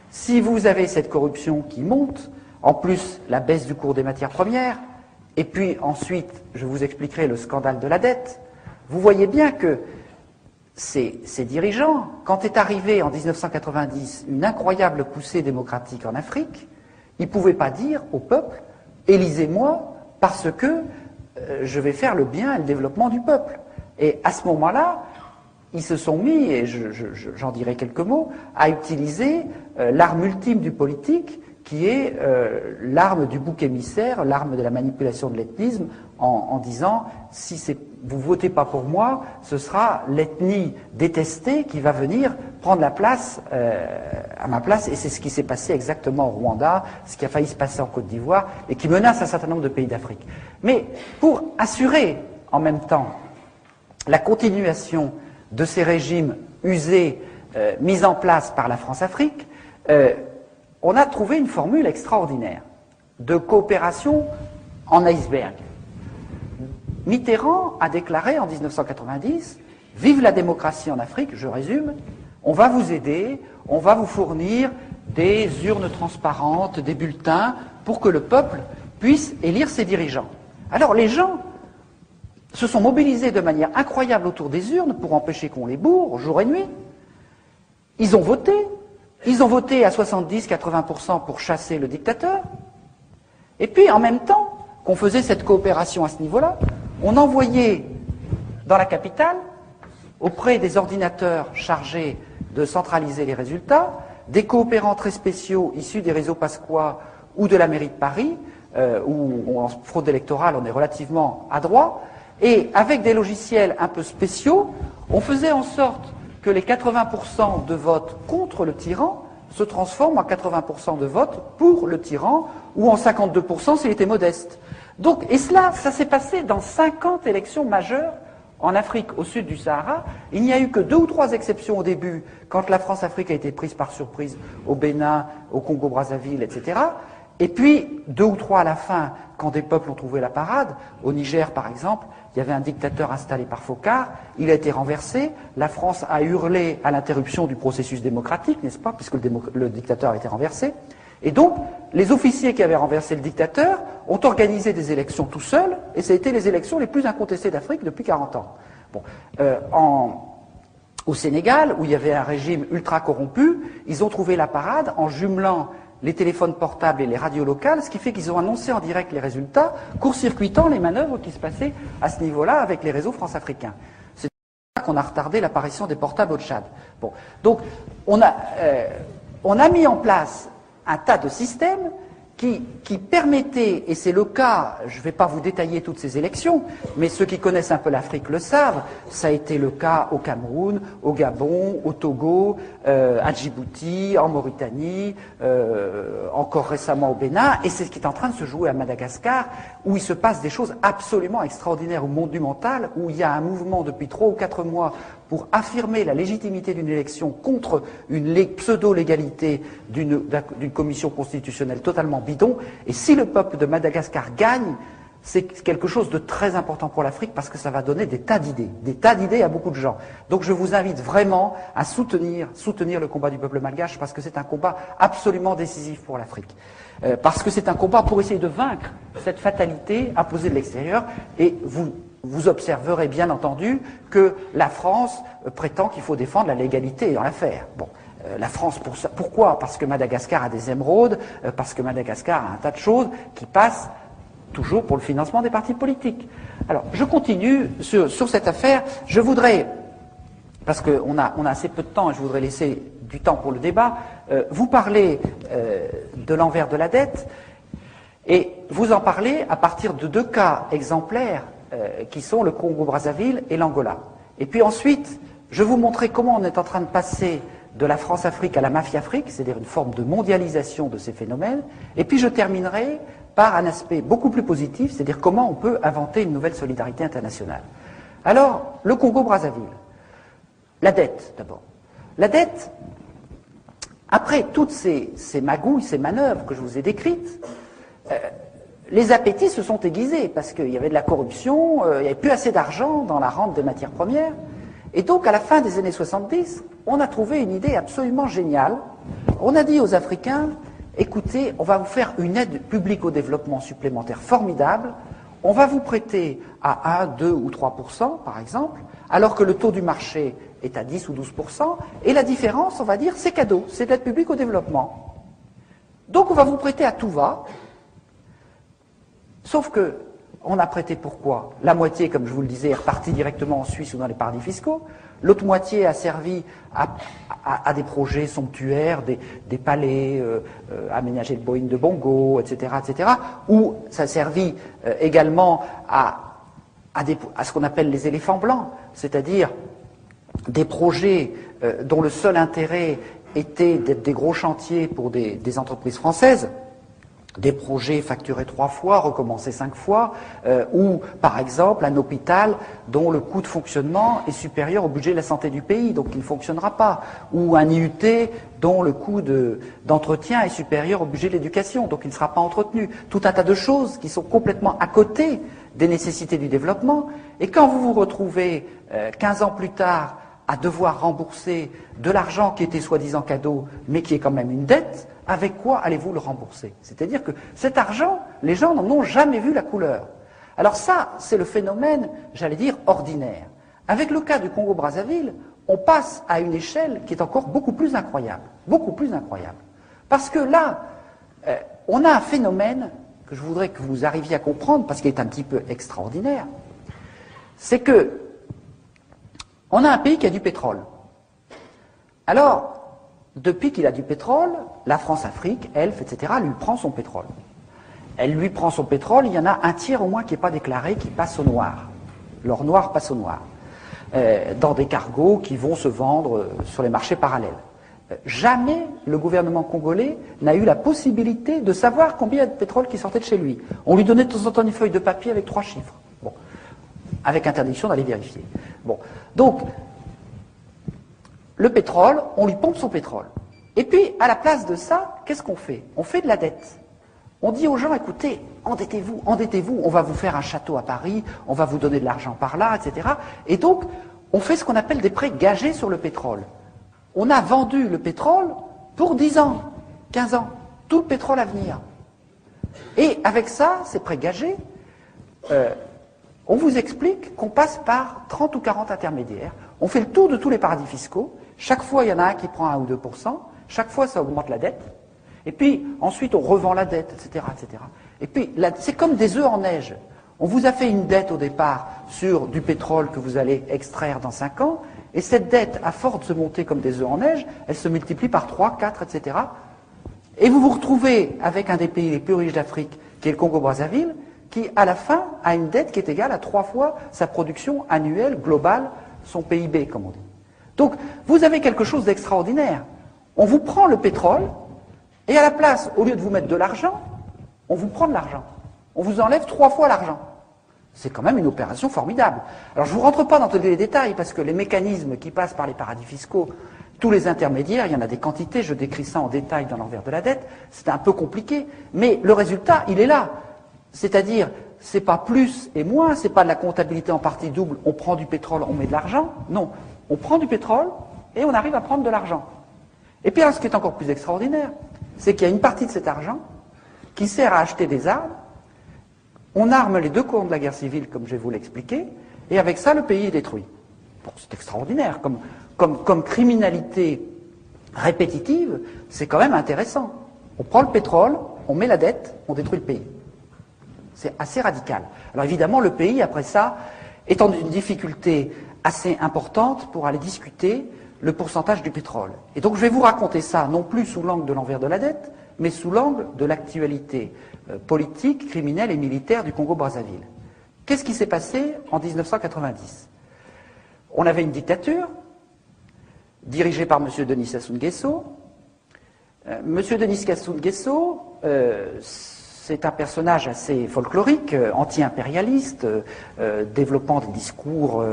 si vous avez cette corruption qui monte, en plus la baisse du cours des matières premières, et puis ensuite, je vous expliquerai le scandale de la dette, vous voyez bien que ces dirigeants, quand est arrivée en 1990 une incroyable poussée démocratique en Afrique, ils ne pouvaient pas dire au peuple « élisez-moi parce que je vais faire le bien et le développement du peuple ». Et à ce moment-là, ils se sont mis, et j'en dirai quelques mots, à utiliser l'arme ultime du politique, qui est l'arme du bouc émissaire, l'arme de la manipulation de l'ethnisme, en disant si vous votez pas pour moi, ce sera l'ethnie détestée qui va venir prendre la place à ma place, et c'est ce qui s'est passé exactement au Rwanda, ce qui a failli se passer en Côte d'Ivoire, et qui menace un certain nombre de pays d'Afrique. Mais pour assurer en même temps la continuation de ces régimes usés, mis en place par la France-Afrique, on a trouvé une formule extraordinaire de coopération en iceberg. Mitterrand a déclaré en 1990 « Vive la démocratie en Afrique », je résume, on va vous aider, on va vous fournir des urnes transparentes, des bulletins, pour que le peuple puisse élire ses dirigeants. Alors les gens se sont mobilisés de manière incroyable autour des urnes pour empêcher qu'on les bourre jour et nuit. Ils ont voté à 70-80% pour chasser le dictateur. Et puis, en même temps qu'on faisait cette coopération à ce niveau-là, on envoyait dans la capitale, auprès des ordinateurs chargés de centraliser les résultats, des coopérants très spéciaux issus des réseaux Pasqua ou de la mairie de Paris, où en fraude électorale on est relativement adroit, et avec des logiciels un peu spéciaux, on faisait en sorte que les 80% de votes contre le tyran se transforment en 80% de votes pour le tyran, ou en 52% s'il était modeste. Donc, et cela, ça s'est passé dans 50 élections majeures en Afrique, au sud du Sahara. Il n'y a eu que 2 ou 3 exceptions au début, quand la France-Afrique a été prise par surprise au Bénin, au Congo-Brazzaville, etc. Et puis, 2 ou 3 à la fin, quand des peuples ont trouvé la parade. Au Niger, par exemple, il y avait un dictateur installé par Focard, il a été renversé, la France a hurlé à l'interruption du processus démocratique, n'est-ce pas, puisque le dictateur a été renversé. Et donc, les officiers qui avaient renversé le dictateur ont organisé des élections tout seuls, et ça a été les élections les plus incontestées d'Afrique depuis 40 ans. Bon, au Sénégal, où il y avait un régime ultra corrompu, ils ont trouvé la parade en jumelant les téléphones portables et les radios locales, ce qui fait qu'ils ont annoncé en direct les résultats, court-circuitant les manœuvres qui se passaient à ce niveau-là avec les réseaux france-africains. C'est pour ça qu'on a retardé l'apparition des portables au Tchad. Bon, donc, on a mis en place un tas de systèmes qui permettaient, et c'est le cas, je ne vais pas vous détailler toutes ces élections, mais ceux qui connaissent un peu l'Afrique le savent, ça a été le cas au Cameroun, au Gabon, au Togo, à Djibouti, en Mauritanie, encore récemment au Bénin, et c'est ce qui est en train de se jouer à Madagascar, où il se passe des choses absolument extraordinaires au monumental, où il y a un mouvement depuis 3 ou 4 mois pour affirmer la légitimité d'une élection contre une pseudo-légalité d'une commission constitutionnelle totalement bidon. Et si le peuple de Madagascar gagne, c'est quelque chose de très important pour l'Afrique parce que ça va donner des tas d'idées à beaucoup de gens. Donc je vous invite vraiment à soutenir le combat du peuple malgache parce que c'est un combat absolument décisif pour l'Afrique. Parce que c'est un combat pour essayer de vaincre cette fatalité imposée de l'extérieur. Et Vous observerez bien entendu que la France prétend qu'il faut défendre la légalité dans l'affaire. Bon, la France, pourquoi? Parce que Madagascar a des émeraudes, parce que Madagascar a un tas de choses qui passent toujours pour le financement des partis politiques. Alors, je continue sur cette affaire. Je voudrais, parce qu'on a assez peu de temps et je voudrais laisser du temps pour le débat, vous parler de l'envers de la dette et vous en parler à partir de deux cas exemplaires qui sont le Congo-Brazzaville et l'Angola. Et puis ensuite, je vais vous montrer comment on est en train de passer de la France-Afrique à la mafia-Afrique, c'est-à-dire une forme de mondialisation de ces phénomènes. Et puis je terminerai par un aspect beaucoup plus positif, c'est-à-dire comment on peut inventer une nouvelle solidarité internationale. Alors, le Congo-Brazzaville. La dette, d'abord. La dette, après toutes ces magouilles, ces manœuvres que je vous ai décrites, les appétits se sont aiguisés parce qu'il y avait de la corruption, il n'y avait plus assez d'argent dans la rente des matières premières. Et donc, à la fin des années 70, on a trouvé une idée absolument géniale. On a dit aux Africains, écoutez, on va vous faire une aide publique au développement supplémentaire formidable, on va vous prêter à 1, 2 ou 3%, par exemple, alors que le taux du marché est à 10 ou 12%, et la différence, on va dire, c'est cadeau, c'est de l'aide publique au développement. Donc, on va vous prêter à tout va, sauf que on a prêté pourquoi? La moitié, comme je vous le disais, est repartie directement en Suisse ou dans les paradis fiscaux. L'autre moitié a servi à des projets somptuaires, des palais, aménager le Boeing de Bongo, etc., etc., ou ça a servi également à ce qu'on appelle les éléphants blancs, c'est-à-dire des projets dont le seul intérêt était d'être des gros chantiers pour des entreprises françaises, des projets facturés 3 fois, recommencés 5 fois, ou par exemple un hôpital dont le coût de fonctionnement est supérieur au budget de la santé du pays, donc il ne fonctionnera pas, ou un IUT dont le coût d'entretien est supérieur au budget de l'éducation, donc il ne sera pas entretenu. Tout un tas de choses qui sont complètement à côté des nécessités du développement, et quand vous vous retrouvez 15 ans plus tard à devoir rembourser de l'argent qui était soi-disant cadeau, mais qui est quand même une dette, avec quoi allez-vous le rembourser? C'est-à-dire que cet argent, les gens n'en ont jamais vu la couleur. Alors ça, c'est le phénomène, j'allais dire, ordinaire. Avec le cas du Congo-Brazzaville, on passe à une échelle qui est encore beaucoup plus incroyable. Beaucoup plus incroyable. Parce que là, on a un phénomène que je voudrais que vous arriviez à comprendre, parce qu'il est un petit peu extraordinaire. C'est que on a un pays qui a du pétrole. Alors, depuis qu'il a du pétrole, la France-Afrique, ELF, etc., lui prend son pétrole. Elle lui prend son pétrole, il y en a un tiers au moins qui n'est pas déclaré, qui passe au noir. L'or noir passe au noir. Dans des cargos qui vont se vendre sur les marchés parallèles. Jamais le gouvernement congolais n'a eu la possibilité de savoir combien il y a de pétrole qui sortait de chez lui. On lui donnait de temps en temps une feuille de papier avec 3 chiffres. Bon. Avec interdiction d'aller vérifier. Bon. Donc, le pétrole, on lui pompe son pétrole. Et puis, à la place de ça, qu'est-ce qu'on fait? On fait de la dette. On dit aux gens, écoutez, endettez-vous, endettez-vous, on va vous faire un château à Paris, on va vous donner de l'argent par là, etc. Et donc, on fait ce qu'on appelle des prêts gagés sur le pétrole. On a vendu le pétrole pour 10 ans, 15 ans, tout le pétrole à venir. Et avec ça, ces prêts gagés, on vous explique qu'on passe par 30 ou 40 intermédiaires. On fait le tour de tous les paradis fiscaux. Chaque fois, il y en a un qui prend 1 ou 2%. Chaque fois, ça augmente la dette. Et puis, ensuite, on revend la dette, etc., etc. Et puis, c'est comme des œufs en neige. On vous a fait une dette au départ sur du pétrole que vous allez extraire dans 5 ans. Et cette dette, à force de se monter comme des œufs en neige, elle se multiplie par 3, 4, etc. Et vous vous retrouvez avec un des pays les plus riches d'Afrique, qui est le Congo-Brazzaville, qui, à la fin, a une dette qui est égale à 3 fois sa production annuelle globale, son PIB, comme on dit. Donc, vous avez quelque chose d'extraordinaire. On vous prend le pétrole, et à la place, au lieu de vous mettre de l'argent, on vous prend de l'argent. On vous enlève 3 fois l'argent. C'est quand même une opération formidable. Alors, je ne vous rentre pas dans tous les détails, parce que les mécanismes qui passent par les paradis fiscaux, tous les intermédiaires, il y en a des quantités, je décris ça en détail dans l'envers de la dette, c'est un peu compliqué, mais le résultat, il est là. C'est-à-dire, c'est pas plus et moins, c'est pas de la comptabilité en partie double, on prend du pétrole, on met de l'argent. Non, on prend du pétrole et on arrive à prendre de l'argent. Et puis, alors, ce qui est encore plus extraordinaire, c'est qu'il y a une partie de cet argent qui sert à acheter des armes On arme les deux camps de la guerre civile, comme je vais vous l'expliquer, et avec ça, le pays est détruit. Bon, c'est extraordinaire. Comme criminalité répétitive, c'est quand même intéressant. On prend le pétrole, on met la dette, on détruit le pays. C'est assez radical. Alors évidemment, le pays, après ça, est en une difficulté assez importante pour aller discuter le pourcentage du pétrole. Et donc je vais vous raconter ça, non plus sous l'angle de l'envers de la dette, mais sous l'angle de l'actualité politique, criminelle et militaire du Congo-Brazzaville. Qu'est-ce qui s'est passé en 1990 ? On avait une dictature dirigée par M. Denis Sassou Nguesso. M. Denis Sassou Nguesso, c'est un personnage assez folklorique, anti-impérialiste, développant des discours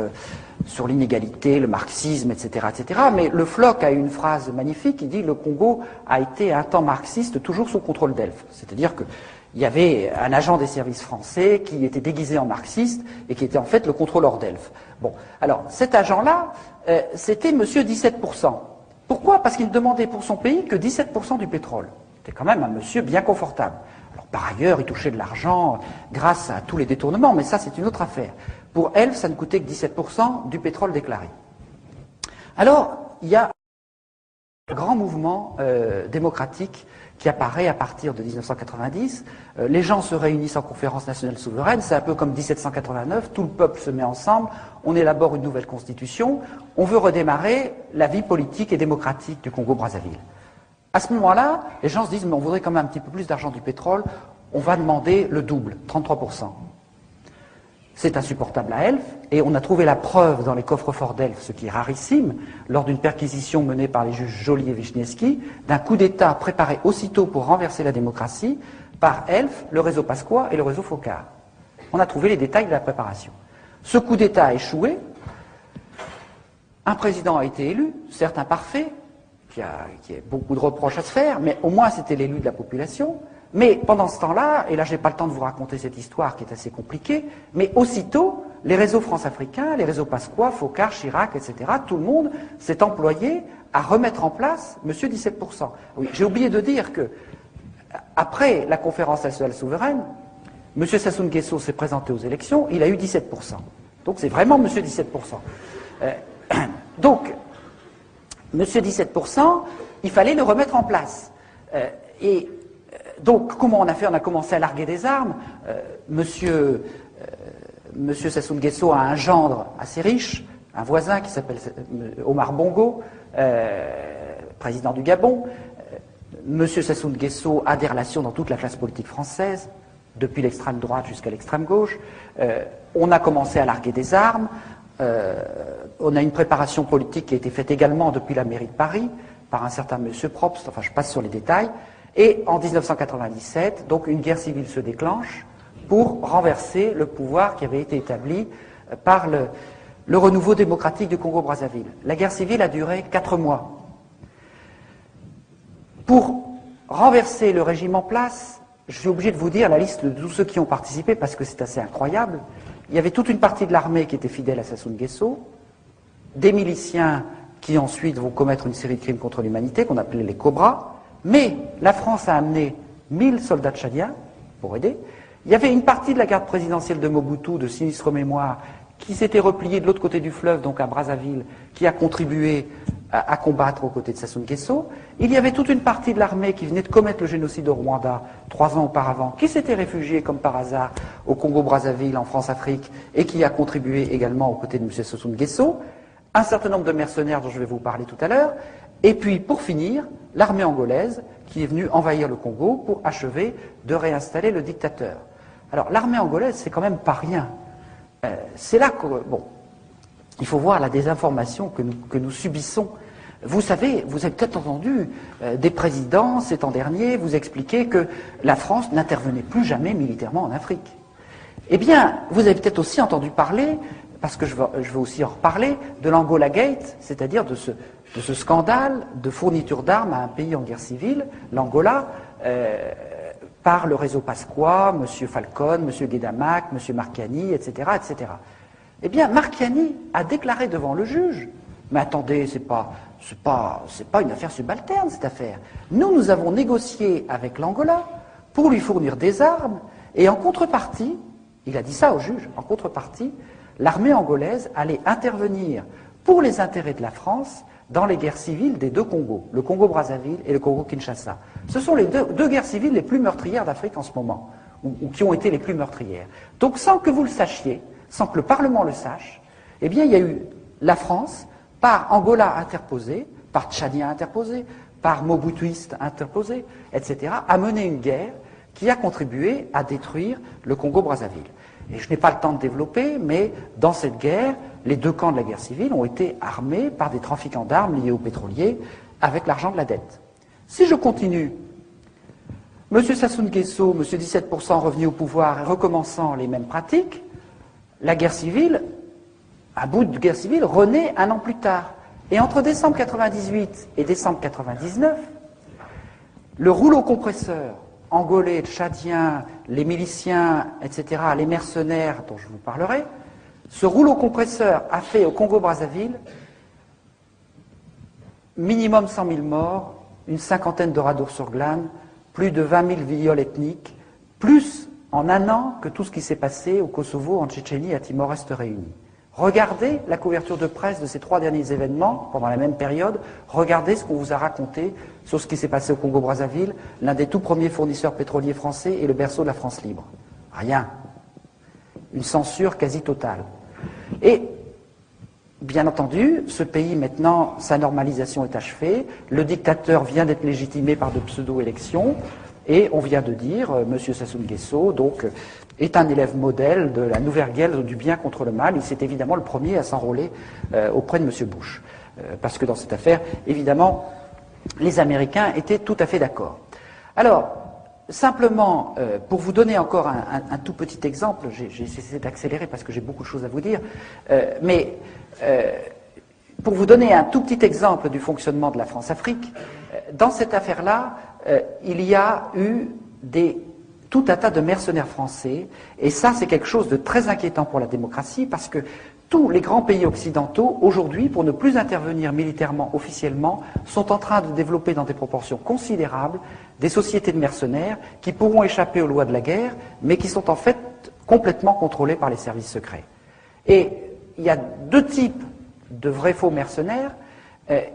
sur l'inégalité, le marxisme, etc., etc. Mais le Floch a une phrase magnifique, il dit « Le Congo a été un temps marxiste toujours sous contrôle d'Elf ». C'est-à-dire qu'il y avait un agent des services français qui était déguisé en marxiste et qui était en fait le contrôleur d'Elf. Bon, alors cet agent-là, c'était monsieur 17%. Pourquoi ? Parce qu'il demandait pour son pays que 17% du pétrole. C'était quand même un monsieur bien confortable. Alors, par ailleurs, il touchait de l'argent grâce à tous les détournements, mais ça, c'est une autre affaire. Pour Elf, ça ne coûtait que 17% du pétrole déclaré. Alors, il y a un grand mouvement démocratique qui apparaît à partir de 1990. Les gens se réunissent en conférence nationale souveraine, c'est un peu comme 1789, tout le peuple se met ensemble, on élabore une nouvelle constitution, on veut redémarrer la vie politique et démocratique du Congo-Brazzaville. À ce moment-là, les gens se disent, mais on voudrait quand même un petit peu plus d'argent du pétrole, on va demander le double, 33%. C'est insupportable à Elf, et on a trouvé la preuve dans les coffres-forts d'Elf, ce qui est rarissime, lors d'une perquisition menée par les juges Joly et Wisniewski, d'un coup d'État préparé aussitôt pour renverser la démocratie par Elf, le réseau Pasqua et le réseau Focard. On a trouvé les détails de la préparation. Ce coup d'État a échoué, un président a été élu, certes imparfait, qui a beaucoup de reproches à se faire, mais au moins c'était l'élu de la population. Mais pendant ce temps-là, et là j'ai pas le temps de vous raconter cette histoire qui est assez compliquée, mais aussitôt, les réseaux France-Africains, les réseaux Pasqua, Focard, Chirac, etc., tout le monde s'est employé à remettre en place monsieur 17%. Oui, j'ai oublié de dire que, après la conférence nationale souveraine, monsieur Sassou Nguesso s'est présenté aux élections, il a eu 17%. Donc c'est vraiment monsieur 17%. Donc, monsieur 17%, il fallait le remettre en place. Donc, comment on a fait ? On a commencé à larguer des armes. Monsieur Sassou Nguesso a un gendre assez riche, un voisin qui s'appelle Omar Bongo, président du Gabon. Monsieur Sassou Nguesso a des relations dans toute la classe politique française, depuis l'extrême droite jusqu'à l'extrême gauche. On a commencé à larguer des armes. On a une préparation politique qui a été faite également depuis la mairie de Paris, par un certain monsieur Probst, enfin je passe sur les détails. Et en 1997, donc une guerre civile se déclenche pour renverser le pouvoir qui avait été établi par le renouveau démocratique du Congo-Brazzaville. La guerre civile a duré 4 mois. Pour renverser le régime en place, je suis obligé de vous dire la liste de tous ceux qui ont participé parce que c'est assez incroyable. Il y avait toute une partie de l'armée qui était fidèle à Sassou Nguesso, des miliciens qui ensuite vont commettre une série de crimes contre l'humanité qu'on appelait les Cobras. Mais la France a amené 1000 soldats tchadiens pour aider. Il y avait une partie de la garde présidentielle de Mobutu, de sinistre mémoire, qui s'était repliée de l'autre côté du fleuve, donc à Brazzaville, qui a contribué à combattre aux côtés de Sassou Nguesso. Il y avait toute une partie de l'armée qui venait de commettre le génocide au Rwanda 3 ans auparavant, qui s'était réfugiée comme par hasard au Congo-Brazzaville, en France-Afrique, et qui a contribué également aux côtés de M. Sassou Nguesso. Un certain nombre de mercenaires dont je vais vous parler tout à l'heure. Et puis, pour finir, l'armée angolaise qui est venue envahir le Congo pour achever de réinstaller le dictateur. Alors, l'armée angolaise, c'est quand même pas rien. C'est là que, bon, il faut voir la désinformation que nous subissons. Vous savez, vous avez peut-être entendu des présidents, ces temps derniers, vous expliquer que la France n'intervenait plus jamais militairement en Afrique. Eh bien, vous avez peut-être aussi entendu parler, parce que je veux aussi en reparler, de l'Angola Gate, c'est-à-dire de ce scandale de fourniture d'armes à un pays en guerre civile, l'Angola, par le réseau Pasqua, M. Falcon, M. Guedamac, M. Marchiani, etc., etc. Eh bien, Marchiani a déclaré devant le juge, mais attendez, c'est pas une affaire subalterne, cette affaire. Nous avons négocié avec l'Angola pour lui fournir des armes, et en contrepartie, Il a dit ça au juge. En contrepartie, l'armée angolaise allait intervenir pour les intérêts de la France dans les guerres civiles des deux Congos, le Congo-Brazzaville et le Congo-Kinshasa. Ce sont les deux guerres civiles les plus meurtrières d'Afrique en ce moment, ou qui ont été les plus meurtrières. Donc sans que vous le sachiez, sans que le Parlement le sache, eh bien il y a eu la France, par Angola interposé, par Tchadien interposé, par Mobutuiste interposé, etc., a mené une guerre qui a contribué à détruire le Congo-Brazzaville. Et je n'ai pas le temps de développer, mais dans cette guerre, les deux camps de la guerre civile ont été armés par des trafiquants d'armes liés aux pétroliers avec l'argent de la dette. Si je continue, M. Sassou Nguesso, M. 17% revenu au pouvoir et recommençant les mêmes pratiques, la guerre civile, un bout de guerre civile, renaît un an plus tard. Et entre décembre 98 et décembre 99, le rouleau compresseur angolais, tchadien, les miliciens, etc., les mercenaires dont je vous parlerai, ce rouleau compresseur a fait au Congo-Brazzaville minimum 100 000 morts, une cinquantaine de radours sur glane, plus de 20 000 viols ethniques, plus en un an que tout ce qui s'est passé au Kosovo, en Tchétchénie et à Timor-Est réunis. Regardez la couverture de presse de ces 3 derniers événements pendant la même période. Regardez ce qu'on vous a raconté sur ce qui s'est passé au Congo-Brazzaville, l'un des tout premiers fournisseurs pétroliers français et le berceau de la France libre. Rien. Une censure quasi totale. Et, bien entendu, ce pays, maintenant, sa normalisation est achevée. Le dictateur vient d'être légitimé par de pseudo-élections. Et on vient de dire, M. Sassou Nguesso, donc, est un élève modèle de la nouvelle guerre du bien contre le mal. Il s'est évidemment le premier à s'enrôler auprès de M. Bush. Parce que dans cette affaire, évidemment, les Américains étaient tout à fait d'accord. Alors, simplement, pour vous donner encore un tout petit exemple, j'ai essayé d'accélérer parce que j'ai beaucoup de choses à vous dire, mais pour vous donner un tout petit exemple du fonctionnement de la France-Afrique, dans cette affaire-là, il y a eu tout un tas de mercenaires français, et ça c'est quelque chose de très inquiétant pour la démocratie, parce que tous les grands pays occidentaux, aujourd'hui, pour ne plus intervenir militairement officiellement, sont en train de développer dans des proportions considérables des sociétés de mercenaires qui pourront échapper aux lois de la guerre, mais qui sont en fait complètement contrôlées par les services secrets. Et il y a deux types de vrais faux mercenaires.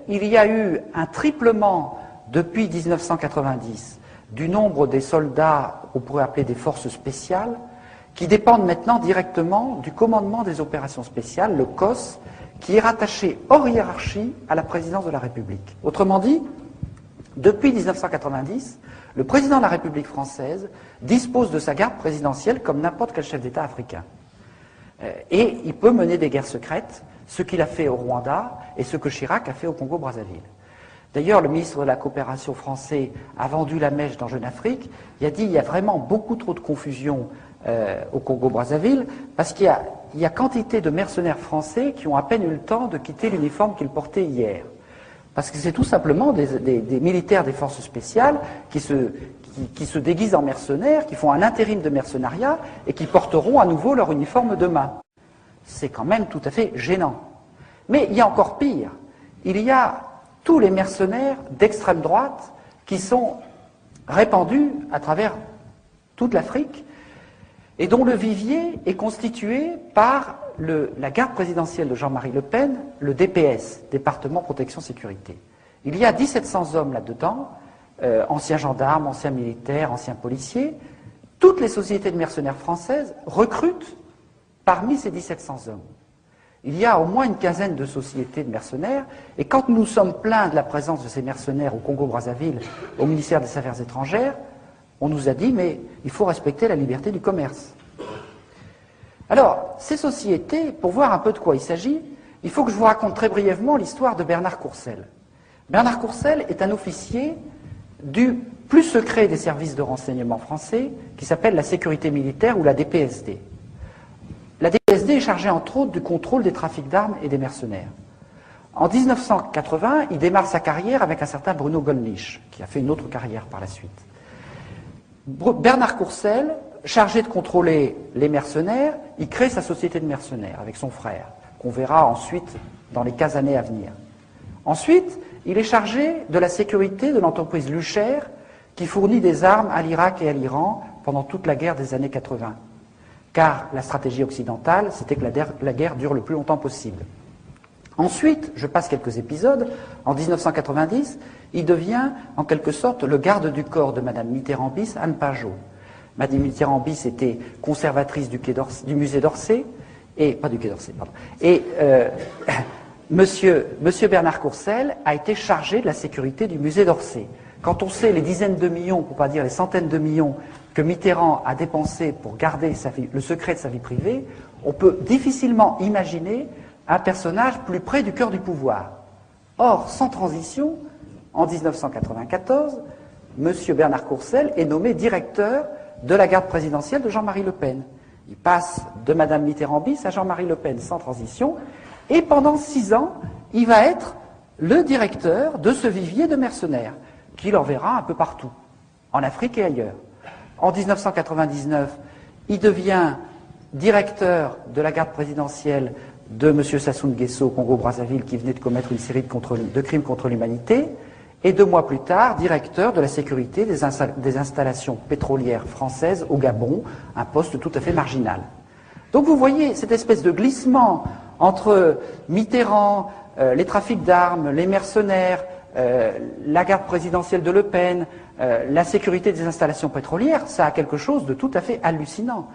Il y a eu un triplement depuis 1990 du nombre des soldats qu'on pourrait appeler des forces spéciales, qui dépendent maintenant directement du commandement des opérations spéciales, le COS, qui est rattaché hors hiérarchie à la présidence de la République. Autrement dit, depuis 1990, le président de la République française dispose de sa garde présidentielle comme n'importe quel chef d'État africain. Et il peut mener des guerres secrètes, ce qu'il a fait au Rwanda et ce que Chirac a fait au Congo-Brazzaville. D'ailleurs, le ministre de la Coopération français a vendu la mèche dans Jeune Afrique. Il a dit qu'il y a vraiment beaucoup trop de confusion au Congo-Brazzaville, parce qu'il y a quantité de mercenaires français qui ont à peine eu le temps de quitter l'uniforme qu'ils portaient hier. Parce que c'est tout simplement des militaires des forces spéciales qui se déguisent en mercenaires, qui font un intérim de mercenariat et qui porteront à nouveau leur uniforme demain. C'est quand même tout à fait gênant. Mais il y a encore pire. Il y a tous les mercenaires d'extrême droite qui sont répandus à travers toute l'Afrique et dont le vivier est constitué par la garde présidentielle de Jean-Marie Le Pen, le DPS, Département Protection Sécurité. Il y a 1700 hommes là-dedans, anciens gendarmes, anciens militaires, anciens policiers. Toutes les sociétés de mercenaires françaises recrutent parmi ces 1700 hommes. Il y a au moins une quinzaine de sociétés de mercenaires, et quand nous sommes plaints de la présence de ces mercenaires au Congo-Brazzaville, au ministère des Affaires étrangères, on nous a dit, mais il faut respecter la liberté du commerce. Alors, ces sociétés, pour voir un peu de quoi il s'agit, il faut que je vous raconte très brièvement l'histoire de Bernard Courcelles. Bernard Courcelles est un officier du plus secret des services de renseignement français, qui s'appelle la sécurité militaire ou la DPSD. La DPSD est chargée entre autres du contrôle des trafics d'armes et des mercenaires. En 1980, il démarre sa carrière avec un certain Bruno Gollnisch, qui a fait une autre carrière par la suite. Bernard Courcelles, chargé de contrôler les mercenaires, il crée sa société de mercenaires avec son frère, qu'on verra ensuite dans les 15 années à venir. Ensuite, il est chargé de la sécurité de l'entreprise Lucher, qui fournit des armes à l'Irak et à l'Iran pendant toute la guerre des années 80. car la stratégie occidentale, c'était que la guerre dure le plus longtemps possible. Ensuite, je passe quelques épisodes, en 1990, il devient en quelque sorte le garde du corps de Madame Mitterrand-Bis, Anne Pajot. Madame Mitterrand-Bis était conservatrice du musée d'Orsay, et pas du Quai d'Orsay, pardon. Et Monsieur Bernard Courcel a été chargé de la sécurité du musée d'Orsay. Quand on sait les dizaines de millions, pour ne pas dire les centaines de millions, que Mitterrand a dépensé pour garder le secret de sa vie privée, on peut difficilement imaginer un personnage plus près du cœur du pouvoir. Or, sans transition, en 1994, M. Bernard Courcel est nommé directeur de la garde présidentielle de Jean-Marie Le Pen. Il passe de Mme Mitterrand-Bis à Jean-Marie Le Pen sans transition, et pendant 6 ans, il va être le directeur de ce vivier de mercenaires, qui l'enverra un peu partout, en Afrique et ailleurs. En 1999, il devient directeur de la garde présidentielle de M. Sassou Nguesso au Congo-Brazzaville, qui venait de commettre une série de crimes contre l'humanité, et 2 mois plus tard, directeur de la sécurité des installations pétrolières françaises au Gabon, un poste tout à fait marginal. Donc vous voyez cette espèce de glissement entre Mitterrand, les trafics d'armes, les mercenaires, la garde présidentielle de Le Pen, la sécurité des installations pétrolières, ça a quelque chose de tout à fait hallucinant.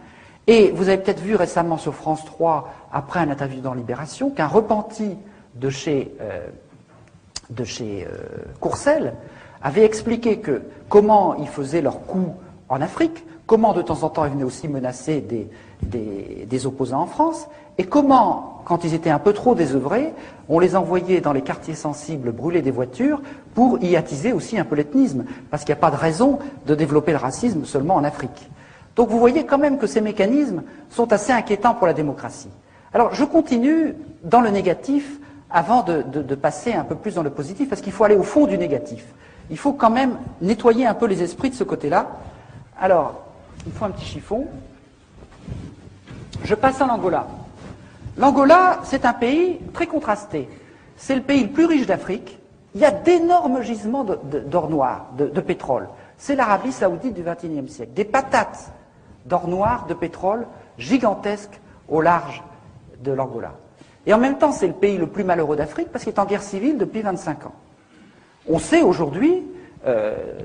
Et vous avez peut-être vu récemment sur France 3, après un interview dans Libération, qu'un repenti de chez Courcel avait expliqué que comment ils faisaient leurs coups en Afrique, comment de temps en temps ils venaient aussi menacer des opposants en France, et comment, quand ils étaient un peu trop désœuvrés, on les envoyait dans les quartiers sensibles brûler des voitures pour y attiser aussi un peu l'ethnisme, parce qu'il n'y a pas de raison de développer le racisme seulement en Afrique. Donc vous voyez quand même que ces mécanismes sont assez inquiétants pour la démocratie. Alors je continue dans le négatif avant de passer un peu plus dans le positif, parce qu'il faut aller au fond du négatif. Il faut quand même nettoyer un peu les esprits de ce côté-là. Alors, il faut un petit chiffon. Je passe en Angola. L'Angola, c'est un pays très contrasté. C'est le pays le plus riche d'Afrique. Il y a d'énormes gisements d'or noir, de pétrole. C'est l'Arabie saoudite du XXIe siècle. Des patates d'or noir, de pétrole, gigantesques au large de l'Angola. Et en même temps, c'est le pays le plus malheureux d'Afrique parce qu'il est en guerre civile depuis 25 ans. On sait aujourd'hui,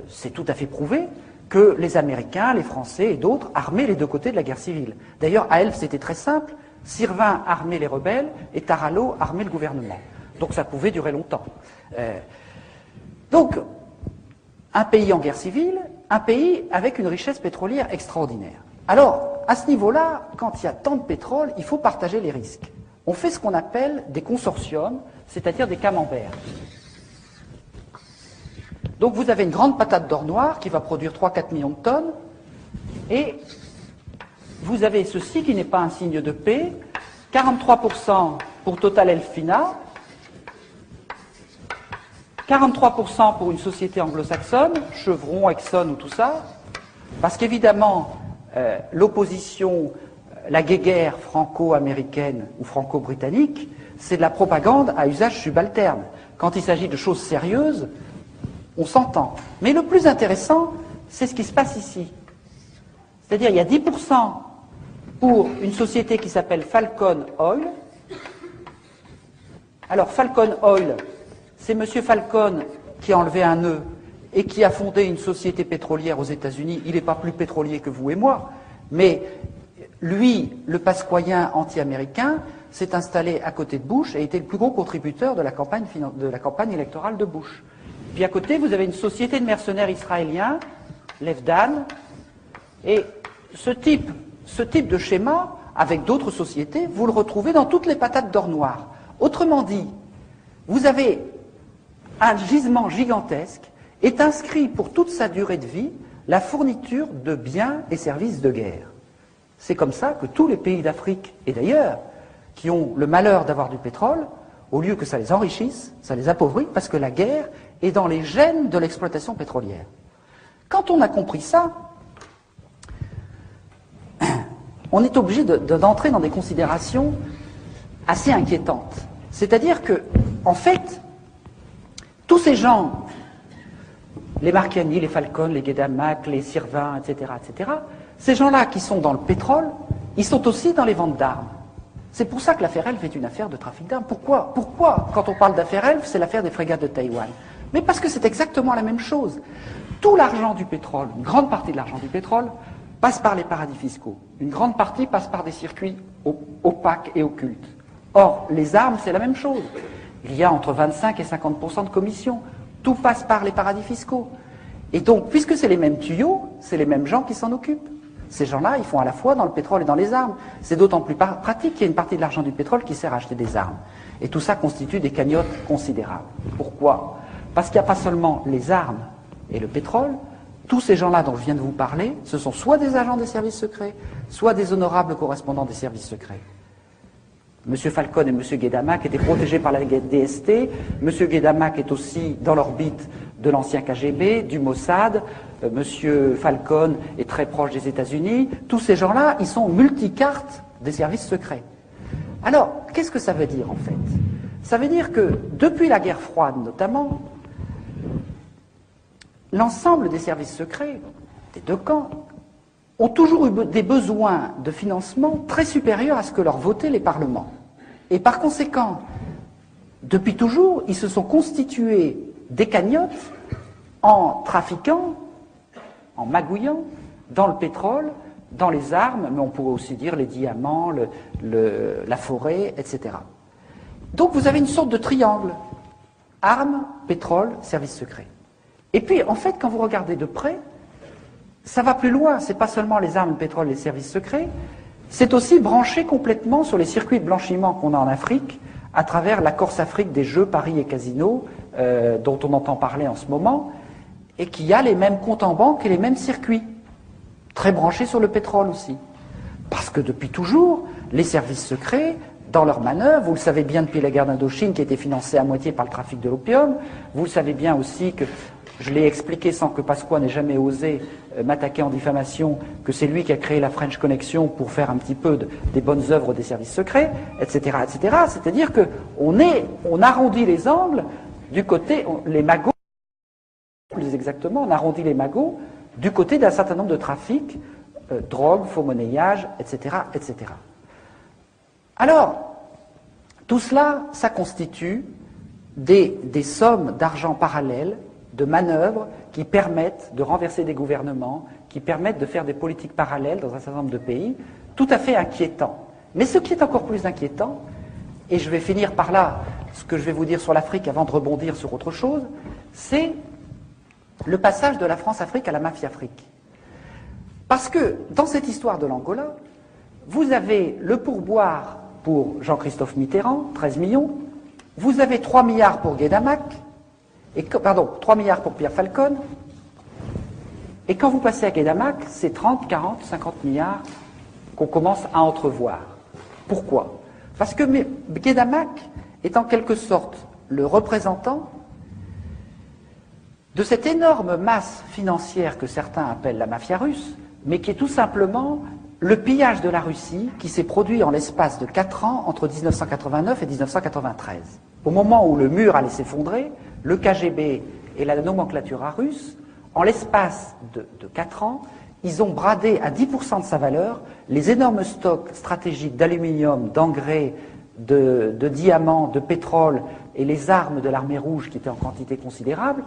c'est tout à fait prouvé, que les Américains, les Français et d'autres armaient les 2 côtés de la guerre civile. D'ailleurs, à Elf, c'était très simple. Sirvin armait les rebelles et Taralo armait le gouvernement. Donc ça pouvait durer longtemps. Donc, un pays en guerre civile, un pays avec une richesse pétrolière extraordinaire. Alors, à ce niveau-là, quand il y a tant de pétrole, il faut partager les risques. On fait ce qu'on appelle des consortiums, c'est-à-dire des camemberts. Donc vous avez une grande patate d'or noir qui va produire 3-4 millions de tonnes, et vous avez ceci qui n'est pas un signe de paix, 43% pour Total Elfina, 43% pour une société anglo-saxonne, Chevron, Exxon ou tout ça, parce qu'évidemment, l'opposition, la guéguerre franco-américaine ou franco-britannique, c'est de la propagande à usage subalterne. Quand il s'agit de choses sérieuses, on s'entend. Mais le plus intéressant, c'est ce qui se passe ici. C'est-à-dire, il y a 10% pour une société qui s'appelle Falcon Oil. Alors, Falcon Oil, c'est M. Falcon qui a enlevé un nœud et qui a fondé une société pétrolière aux États-Unis. Il n'est pas plus pétrolier que vous et moi, mais lui, le pasquoyen anti-américain, s'est installé à côté de Bush et était le plus gros contributeur de la campagne électorale de Bush. Puis à côté, vous avez une société de mercenaires israéliens, Levdan, et ce type de schéma, avec d'autres sociétés, vous le retrouvez dans toutes les patates d'or noir. Autrement dit, vous avez un gisement gigantesque, est inscrit pour toute sa durée de vie la fourniture de biens et services de guerre. C'est comme ça que tous les pays d'Afrique, et d'ailleurs, qui ont le malheur d'avoir du pétrole, au lieu que ça les enrichisse, ça les appauvrit, parce que la guerre est dans les gènes de l'exploitation pétrolière. Quand on a compris ça, on est obligé d'entrer dans des considérations assez inquiétantes. C'est-à-dire que, en fait, tous ces gens, les Marchiani, les Falcon, les Guedamac, les Sirvin, etc., ces gens-là qui sont dans le pétrole, ils sont aussi dans les ventes d'armes. C'est pour ça que l'affaire Elf est une affaire de trafic d'armes. Pourquoi, quand on parle d'affaire Elf, c'est l'affaire des frégates de Taïwan? Mais parce que c'est exactement la même chose. Tout l'argent du pétrole, une grande partie de l'argent du pétrole, passe par les paradis fiscaux. Une grande partie passe par des circuits opaques et occultes. Or, les armes, c'est la même chose. Il y a entre 25 et 50% de commissions. Tout passe par les paradis fiscaux. Et donc, puisque c'est les mêmes tuyaux, c'est les mêmes gens qui s'en occupent. Ces gens-là, ils font à la fois dans le pétrole et dans les armes. C'est d'autant plus pratique qu'il y a une partie de l'argent du pétrole qui sert à acheter des armes. Et tout ça constitue des cagnottes considérables. Pourquoi? Parce qu'il n'y a pas seulement les armes et le pétrole. Tous ces gens-là dont je viens de vous parler, ce sont soit des agents des services secrets, soit des honorables correspondants des services secrets. M. Falcon et M. Guedamac étaient protégés par la DST. M. Guedamac est aussi dans l'orbite de l'ancien KGB, du Mossad. M. Falcon est très proche des États-Unis. Tous ces gens-là, ils sont multicartes des services secrets. Alors, qu'est-ce que ça veut dire en fait? Ça veut dire que depuis la guerre froide notamment, l'ensemble des services secrets des deux camps ont toujours eu des besoins de financement très supérieurs à ce que leur votaient les parlements. Et par conséquent, depuis toujours, ils se sont constitués des cagnottes en trafiquant, en magouillant dans le pétrole, dans les armes, mais on pourrait aussi dire les diamants, la forêt, etc. Donc vous avez une sorte de triangle. Armes, pétrole, services secrets. Et puis, en fait, quand vous regardez de près, ça va plus loin. C'est pas seulement les armes, le pétrole et les services secrets, c'est aussi branché complètement sur les circuits de blanchiment qu'on a en Afrique, à travers la Corse Afrique des Jeux, Paris et Casino, dont on entend parler en ce moment, et qui a les mêmes comptes en banque et les mêmes circuits, très branchés sur le pétrole aussi. Parce que depuis toujours, les services secrets, dans leurs manœuvres, vous le savez bien depuis la guerre d'Indochine qui était financée à moitié par le trafic de l'opium, vous le savez bien aussi que, je l'ai expliqué sans que Pasqua n'ait jamais osé m'attaquer en diffamation, que c'est lui qui a créé la French Connection pour faire un petit peu des bonnes œuvres des services secrets, etc., etc. C'est-à-dire qu'on arrondit les angles du côté, les magots, plus exactement, on arrondit les magots du côté d'un certain nombre de trafics, drogue, faux monnayage, etc., etc. Alors, tout cela, ça constitue des sommes d'argent parallèles, de manœuvres qui permettent de renverser des gouvernements, qui permettent de faire des politiques parallèles dans un certain nombre de pays, tout à fait inquiétant. Mais ce qui est encore plus inquiétant, et je vais finir par là ce que je vais vous dire sur l'Afrique avant de rebondir sur autre chose, c'est le passage de la France-Afrique à la mafia-Afrique. Parce que dans cette histoire de l'Angola, vous avez le pourboire pour Jean-Christophe Mitterrand, 13 millions, vous avez 3 milliards pour Guedamac, 3 milliards pour Pierre Falcon, et quand vous passez à Guedamac, c'est 30, 40, 50 milliards qu'on commence à entrevoir. Pourquoi? Parce que Guedamac est en quelque sorte le représentant de cette énorme masse financière que certains appellent la mafia russe, mais qui est tout simplement le pillage de la Russie qui s'est produit en l'espace de 4 ans entre 1989 et 1993. Au moment où le mur allait s'effondrer, le KGB et la nomenclature russe, en l'espace de 4 ans, ils ont bradé à 10% de sa valeur les énormes stocks stratégiques d'aluminium, d'engrais, de diamants, de pétrole et les armes de l'armée rouge qui étaient en quantité considérable.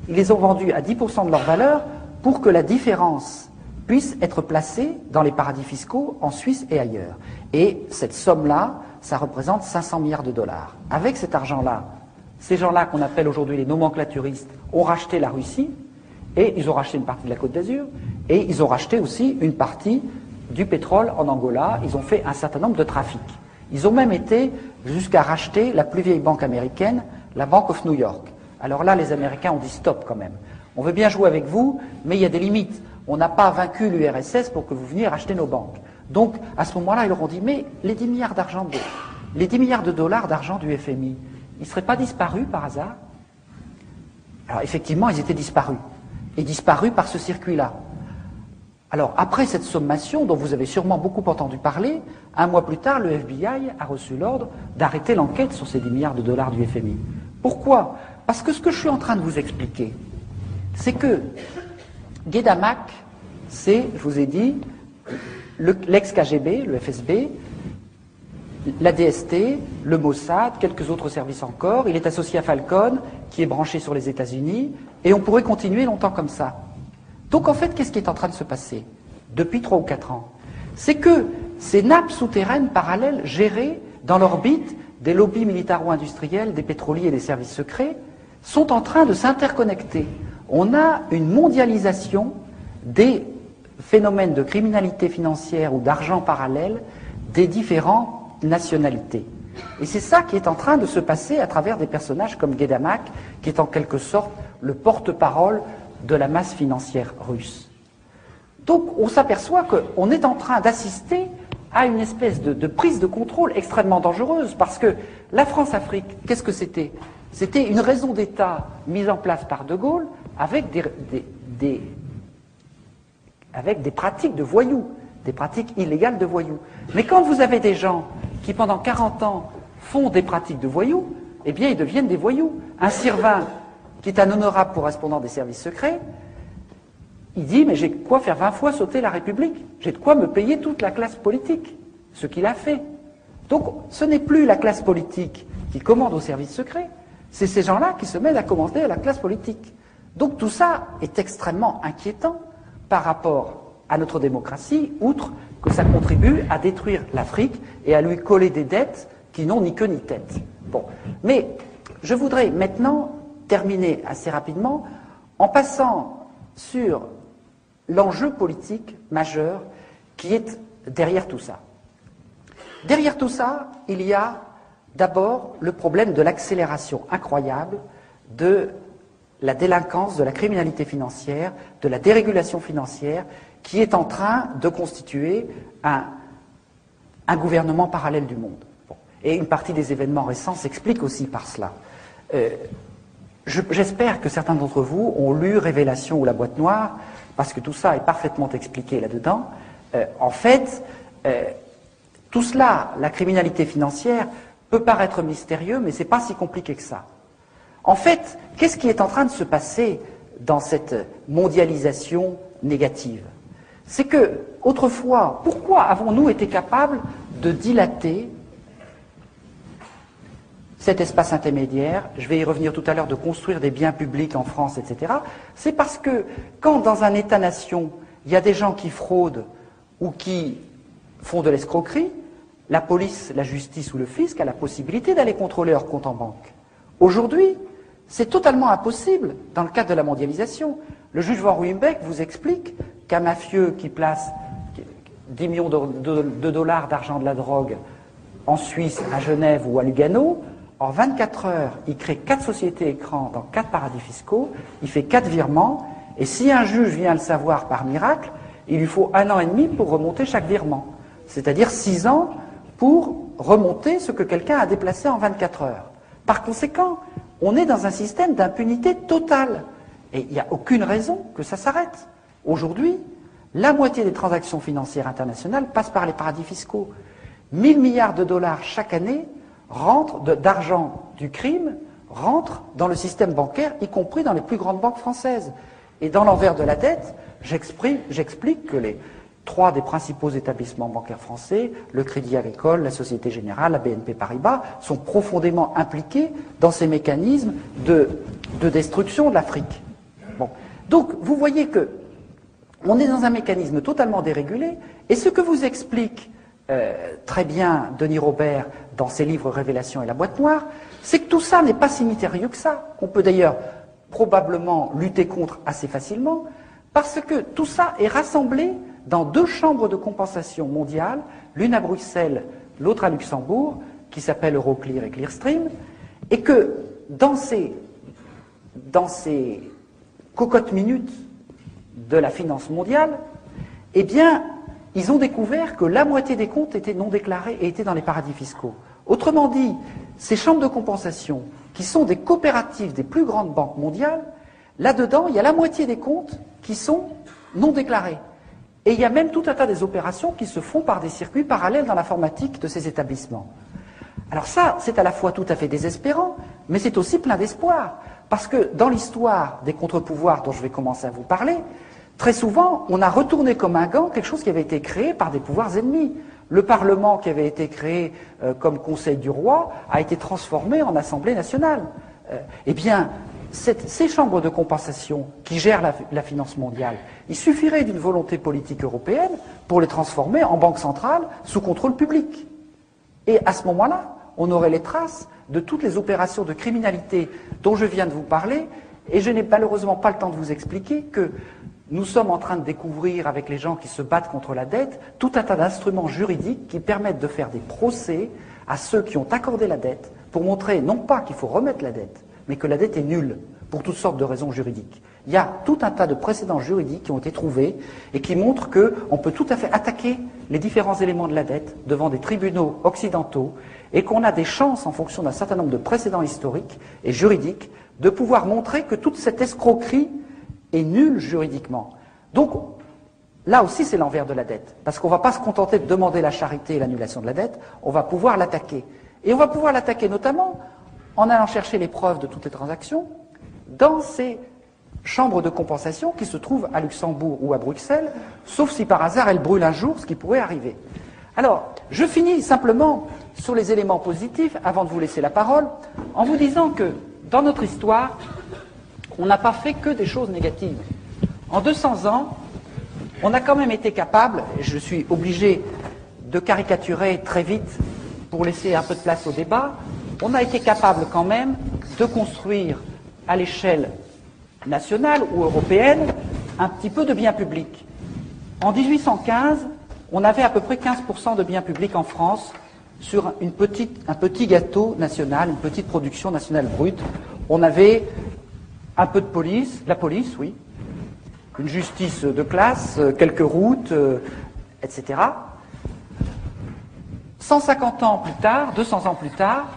Ils les ont vendus à 10% de leur valeur pour que la différence puisse être placée dans les paradis fiscaux en Suisse et ailleurs. Et cette somme-là, ça représente 500 milliards de dollars. Avec cet argent-là, ces gens-là qu'on appelle aujourd'hui les nomenclaturistes ont racheté la Russie, et ils ont racheté une partie de la Côte d'Azur, et ils ont racheté aussi une partie du pétrole en Angola. Ils ont fait un certain nombre de trafics. Ils ont même été jusqu'à racheter la plus vieille banque américaine, la Bank of New York. Alors là, les Américains ont dit stop quand même. On veut bien jouer avec vous, mais il y a des limites. On n'a pas vaincu l'URSS pour que vous veniez racheter nos banques. Donc, à ce moment-là, ils leur ont dit, mais les 10 milliards les 10 milliards de dollars d'argent du FMI, ils ne seraient pas disparus par hasard? Alors, effectivement, ils étaient disparus. Et disparus par ce circuit-là. Alors, après cette sommation, dont vous avez sûrement beaucoup entendu parler, un mois plus tard, le FBI a reçu l'ordre d'arrêter l'enquête sur ces 10 milliards de dollars du FMI. Pourquoi? Parce que ce que je suis en train de vous expliquer, c'est que Guedamac, c'est, je vous ai dit, l'ex-KGB, le FSB, la DST, le Mossad, quelques autres services encore. Il est associé à Falcon, qui est branché sur les États-Unis, et on pourrait continuer longtemps comme ça. Donc en fait, qu'est-ce qui est en train de se passer depuis 3 ou 4 ans? C'est que ces nappes souterraines parallèles gérées dans l'orbite des lobbies militaro-industriels, des pétroliers et des services secrets sont en train de s'interconnecter. On a une mondialisation des phénomènes de criminalité financière ou d'argent parallèle des différentes nationalités. Et c'est ça qui est en train de se passer à travers des personnages comme Guédamac, qui est en quelque sorte le porte-parole de la masse financière russe. Donc on s'aperçoit qu'on est en train d'assister à une espèce de prise de contrôle extrêmement dangereuse, parce que la France-Afrique, qu'est-ce que c'était? C'était une raison d'État mise en place par De Gaulle avec avec des pratiques de voyous, des pratiques illégales de voyous. Mais quand vous avez des gens qui pendant 40 ans font des pratiques de voyous, eh bien ils deviennent des voyous. Un Sirvin, qui est un honorable correspondant des services secrets, il dit, mais j'ai de quoi faire 20 fois sauter la République, j'ai de quoi me payer toute la classe politique, ce qu'il a fait. Donc ce n'est plus la classe politique qui commande aux services secrets, c'est ces gens-là qui se mettent à commander à la classe politique. Donc tout ça est extrêmement inquiétant par rapport à notre démocratie, outre que ça contribue à détruire l'Afrique et à lui coller des dettes qui n'ont ni queue ni tête. Bon. Mais je voudrais maintenant terminer assez rapidement en passant sur l'enjeu politique majeur qui est derrière tout ça. Derrière tout ça, il y a d'abord le problème de l'accélération incroyable de la délinquance, de la criminalité financière, de la dérégulation financière, qui est en train de constituer un gouvernement parallèle du monde. Bon. Et une partie des événements récents s'explique aussi par cela. J'espère que certains d'entre vous ont lu Révélation ou la boîte noire, parce que tout ça est parfaitement expliqué là-dedans. En fait, tout cela, la criminalité financière, peut paraître mystérieux, mais ce n'est pas si compliqué que ça. En fait, qu'est-ce qui est en train de se passer dans cette mondialisation négative? C'est que, autrefois, pourquoi avons-nous été capables de dilater cet espace intermédiaire, je vais y revenir tout à l'heure, de construire des biens publics en France, etc. C'est parce que quand dans un État-nation, il y a des gens qui fraudent ou qui font de l'escroquerie, la police, la justice ou le fisc a la possibilité d'aller contrôler leur compte en banque. Aujourd'hui, c'est totalement impossible dans le cadre de la mondialisation. Le juge Van Ruymbeck vous explique qu'un mafieux qui place 10 millions de dollars d'argent de la drogue en Suisse, à Genève ou à Lugano, en 24 heures, il crée 4 sociétés écrans dans 4 paradis fiscaux, il fait 4 virements, et si un juge vient le savoir par miracle, il lui faut 1 an et demi pour remonter chaque virement. C'est-à-dire 6 ans pour remonter ce que quelqu'un a déplacé en 24 heures. Par conséquent, on est dans un système d'impunité totale. Et il n'y a aucune raison que ça s'arrête. Aujourd'hui, la moitié des transactions financières internationales passent par les paradis fiscaux. 1000 milliards de dollars chaque année d'argent du crime rentrent dans le système bancaire, y compris dans les plus grandes banques françaises. Et dans l'envers de la dette, j'explique que les 3 des principaux établissements bancaires français, le Crédit Agricole, la Société Générale, la BNP Paribas, sont profondément impliqués dans ces mécanismes de destruction de l'Afrique. Bon. Donc, vous voyez que on est dans un mécanisme totalement dérégulé, et ce que vous explique très bien Denis Robert dans ses livres Révélation et la boîte noire, c'est que tout ça n'est pas si mystérieux que ça, qu'on peut d'ailleurs probablement lutter contre assez facilement, parce que tout ça est rassemblé dans 2 chambres de compensation mondiales, l'une à Bruxelles, l'autre à Luxembourg, qui s'appelle Euroclear et Clearstream, et que dans ces cocottes minutes de la finance mondiale, eh bien, ils ont découvert que la moitié des comptes étaient non déclarés et étaient dans les paradis fiscaux. Autrement dit, ces chambres de compensation, qui sont des coopératives des plus grandes banques mondiales, là-dedans, il y a la moitié des comptes qui sont non déclarés. Et il y a même tout un tas des opérations qui se font par des circuits parallèles dans l'informatique de ces établissements. Alors ça, c'est à la fois tout à fait désespérant, mais c'est aussi plein d'espoir. Parce que dans l'histoire des contre-pouvoirs dont je vais commencer à vous parler, très souvent, on a retourné comme un gant quelque chose qui avait été créé par des pouvoirs ennemis. Le Parlement qui avait été créé comme Conseil du roi a été transformé en Assemblée nationale. Eh bien, ces chambres de compensation qui gèrent la finance mondiale, il suffirait d'une volonté politique européenne pour les transformer en banque centrale sous contrôle public. Et à ce moment-là, on aurait les traces de toutes les opérations de criminalité dont je viens de vous parler, et je n'ai malheureusement pas le temps de vous expliquer que nous sommes en train de découvrir, avec les gens qui se battent contre la dette, tout un tas d'instruments juridiques qui permettent de faire des procès à ceux qui ont accordé la dette pour montrer non pas qu'il faut remettre la dette, mais que la dette est nulle pour toutes sortes de raisons juridiques. Il y a tout un tas de précédents juridiques qui ont été trouvés et qui montrent qu'on peut tout à fait attaquer les différents éléments de la dette devant des tribunaux occidentaux et qu'on a des chances, en fonction d'un certain nombre de précédents historiques et juridiques, de pouvoir montrer que toute cette escroquerie est nulle juridiquement. Donc, là aussi, c'est l'envers de la dette. Parce qu'on ne va pas se contenter de demander la charité et l'annulation de la dette, on va pouvoir l'attaquer. Et on va pouvoir l'attaquer notamment en allant chercher les preuves de toutes les transactions dans ces chambres de compensation qui se trouvent à Luxembourg ou à Bruxelles, sauf si par hasard elles brûlent un jour, ce qui pourrait arriver. Alors, je finis simplement sur les éléments positifs, avant de vous laisser la parole, en vous disant que, dans notre histoire, on n'a pas fait que des choses négatives. En 200 ans, on a quand même été capable, et je suis obligé de caricaturer très vite pour laisser un peu de place au débat, on a été capable quand même de construire à l'échelle nationale ou européenne un petit peu de biens publics. En 1815, on avait à peu près 15% de biens publics en France sur un petit gâteau national, une petite production nationale brute. On avait un peu de police, la police, oui, une justice de classe, quelques routes, etc. 150 ans plus tard, 200 ans plus tard,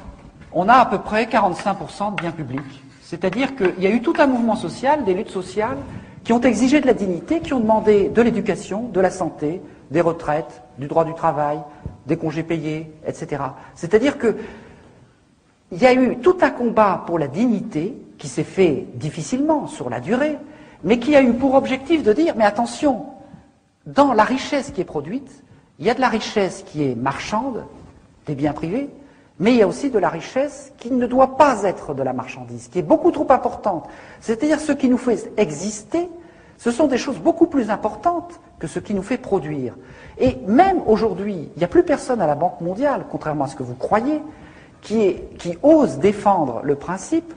on a à peu près 45% de biens publics. C'est-à-dire qu'il y a eu tout un mouvement social, des luttes sociales, qui ont exigé de la dignité, qui ont demandé de l'éducation, de la santé, des retraites, du droit du travail, des congés payés, etc. C'est-à-dire qu'il y a eu tout un combat pour la dignité, qui s'est fait difficilement sur la durée, mais qui a eu pour objectif de dire, mais attention, dans la richesse qui est produite, il y a de la richesse qui est marchande, des biens privés, mais il y a aussi de la richesse qui ne doit pas être de la marchandise, qui est beaucoup trop importante. C'est-à-dire ce qui nous fait exister, ce sont des choses beaucoup plus importantes que ce qui nous fait produire. Et même aujourd'hui, il n'y a plus personne à la Banque mondiale, contrairement à ce que vous croyez, qui ose défendre le principe,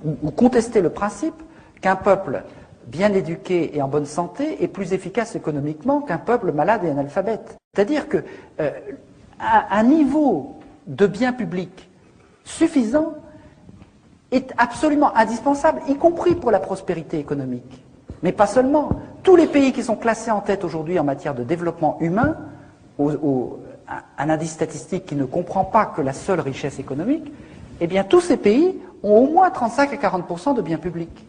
ou contester le principe, qu'un peuple bien éduqué et en bonne santé est plus efficace économiquement qu'un peuple malade et analphabète. C'est-à-dire que un niveau de biens publics suffisant est absolument indispensable, y compris pour la prospérité économique. Mais pas seulement. Tous les pays qui sont classés en tête aujourd'hui en matière de développement humain, un indice statistique qui ne comprend pas que la seule richesse économique, eh bien tous ces pays ont au moins 35 à 40% de biens publics.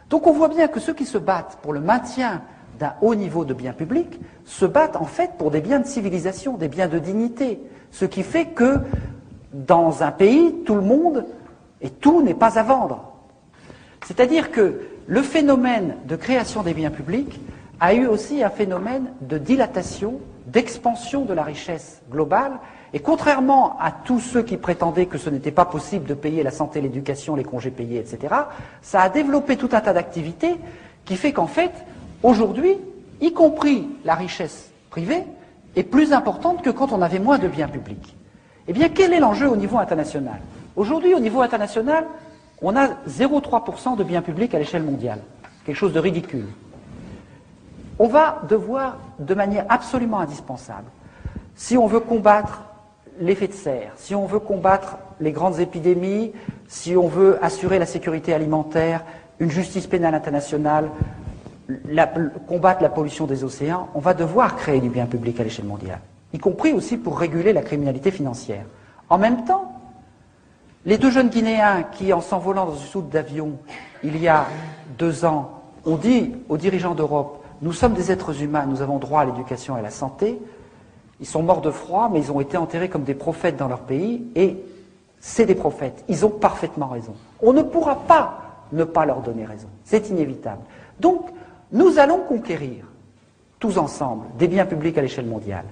Donc on voit bien que ceux qui se battent pour le maintien d'un haut niveau de biens publics se battent en fait pour des biens de civilisation, des biens de dignité. Ce qui fait que dans un pays, tout le monde et tout n'est pas à vendre. C'est-à-dire que le phénomène de création des biens publics a eu aussi un phénomène de dilatation, d'expansion de la richesse globale. Et contrairement à tous ceux qui prétendaient que ce n'était pas possible de payer la santé, l'éducation, les congés payés, etc., ça a développé tout un tas d'activités qui fait qu'en fait, aujourd'hui, y compris la richesse privée, est plus importante que quand on avait moins de biens publics. Eh bien, quel est l'enjeu au niveau international? Aujourd'hui, au niveau international, on a 0,3% de biens publics à l'échelle mondiale. Quelque chose de ridicule. On va devoir, de manière absolument indispensable, si on veut combattre l'effet de serre, si on veut combattre les grandes épidémies, si on veut assurer la sécurité alimentaire, une justice pénale internationale, combattre la pollution des océans, on va devoir créer du bien public à l'échelle mondiale, y compris aussi pour réguler la criminalité financière. En même temps, les deux jeunes Guinéens qui, en s'envolant dans une soute d'avion, il y a 2 ans, ont dit aux dirigeants d'Europe, nous sommes des êtres humains, nous avons droit à l'éducation et à la santé. Ils sont morts de froid, mais ils ont été enterrés comme des prophètes dans leur pays, et c'est des prophètes. Ils ont parfaitement raison. On ne pourra pas ne pas leur donner raison. C'est inévitable. Donc, nous allons conquérir, tous ensemble, des biens publics à l'échelle mondiale.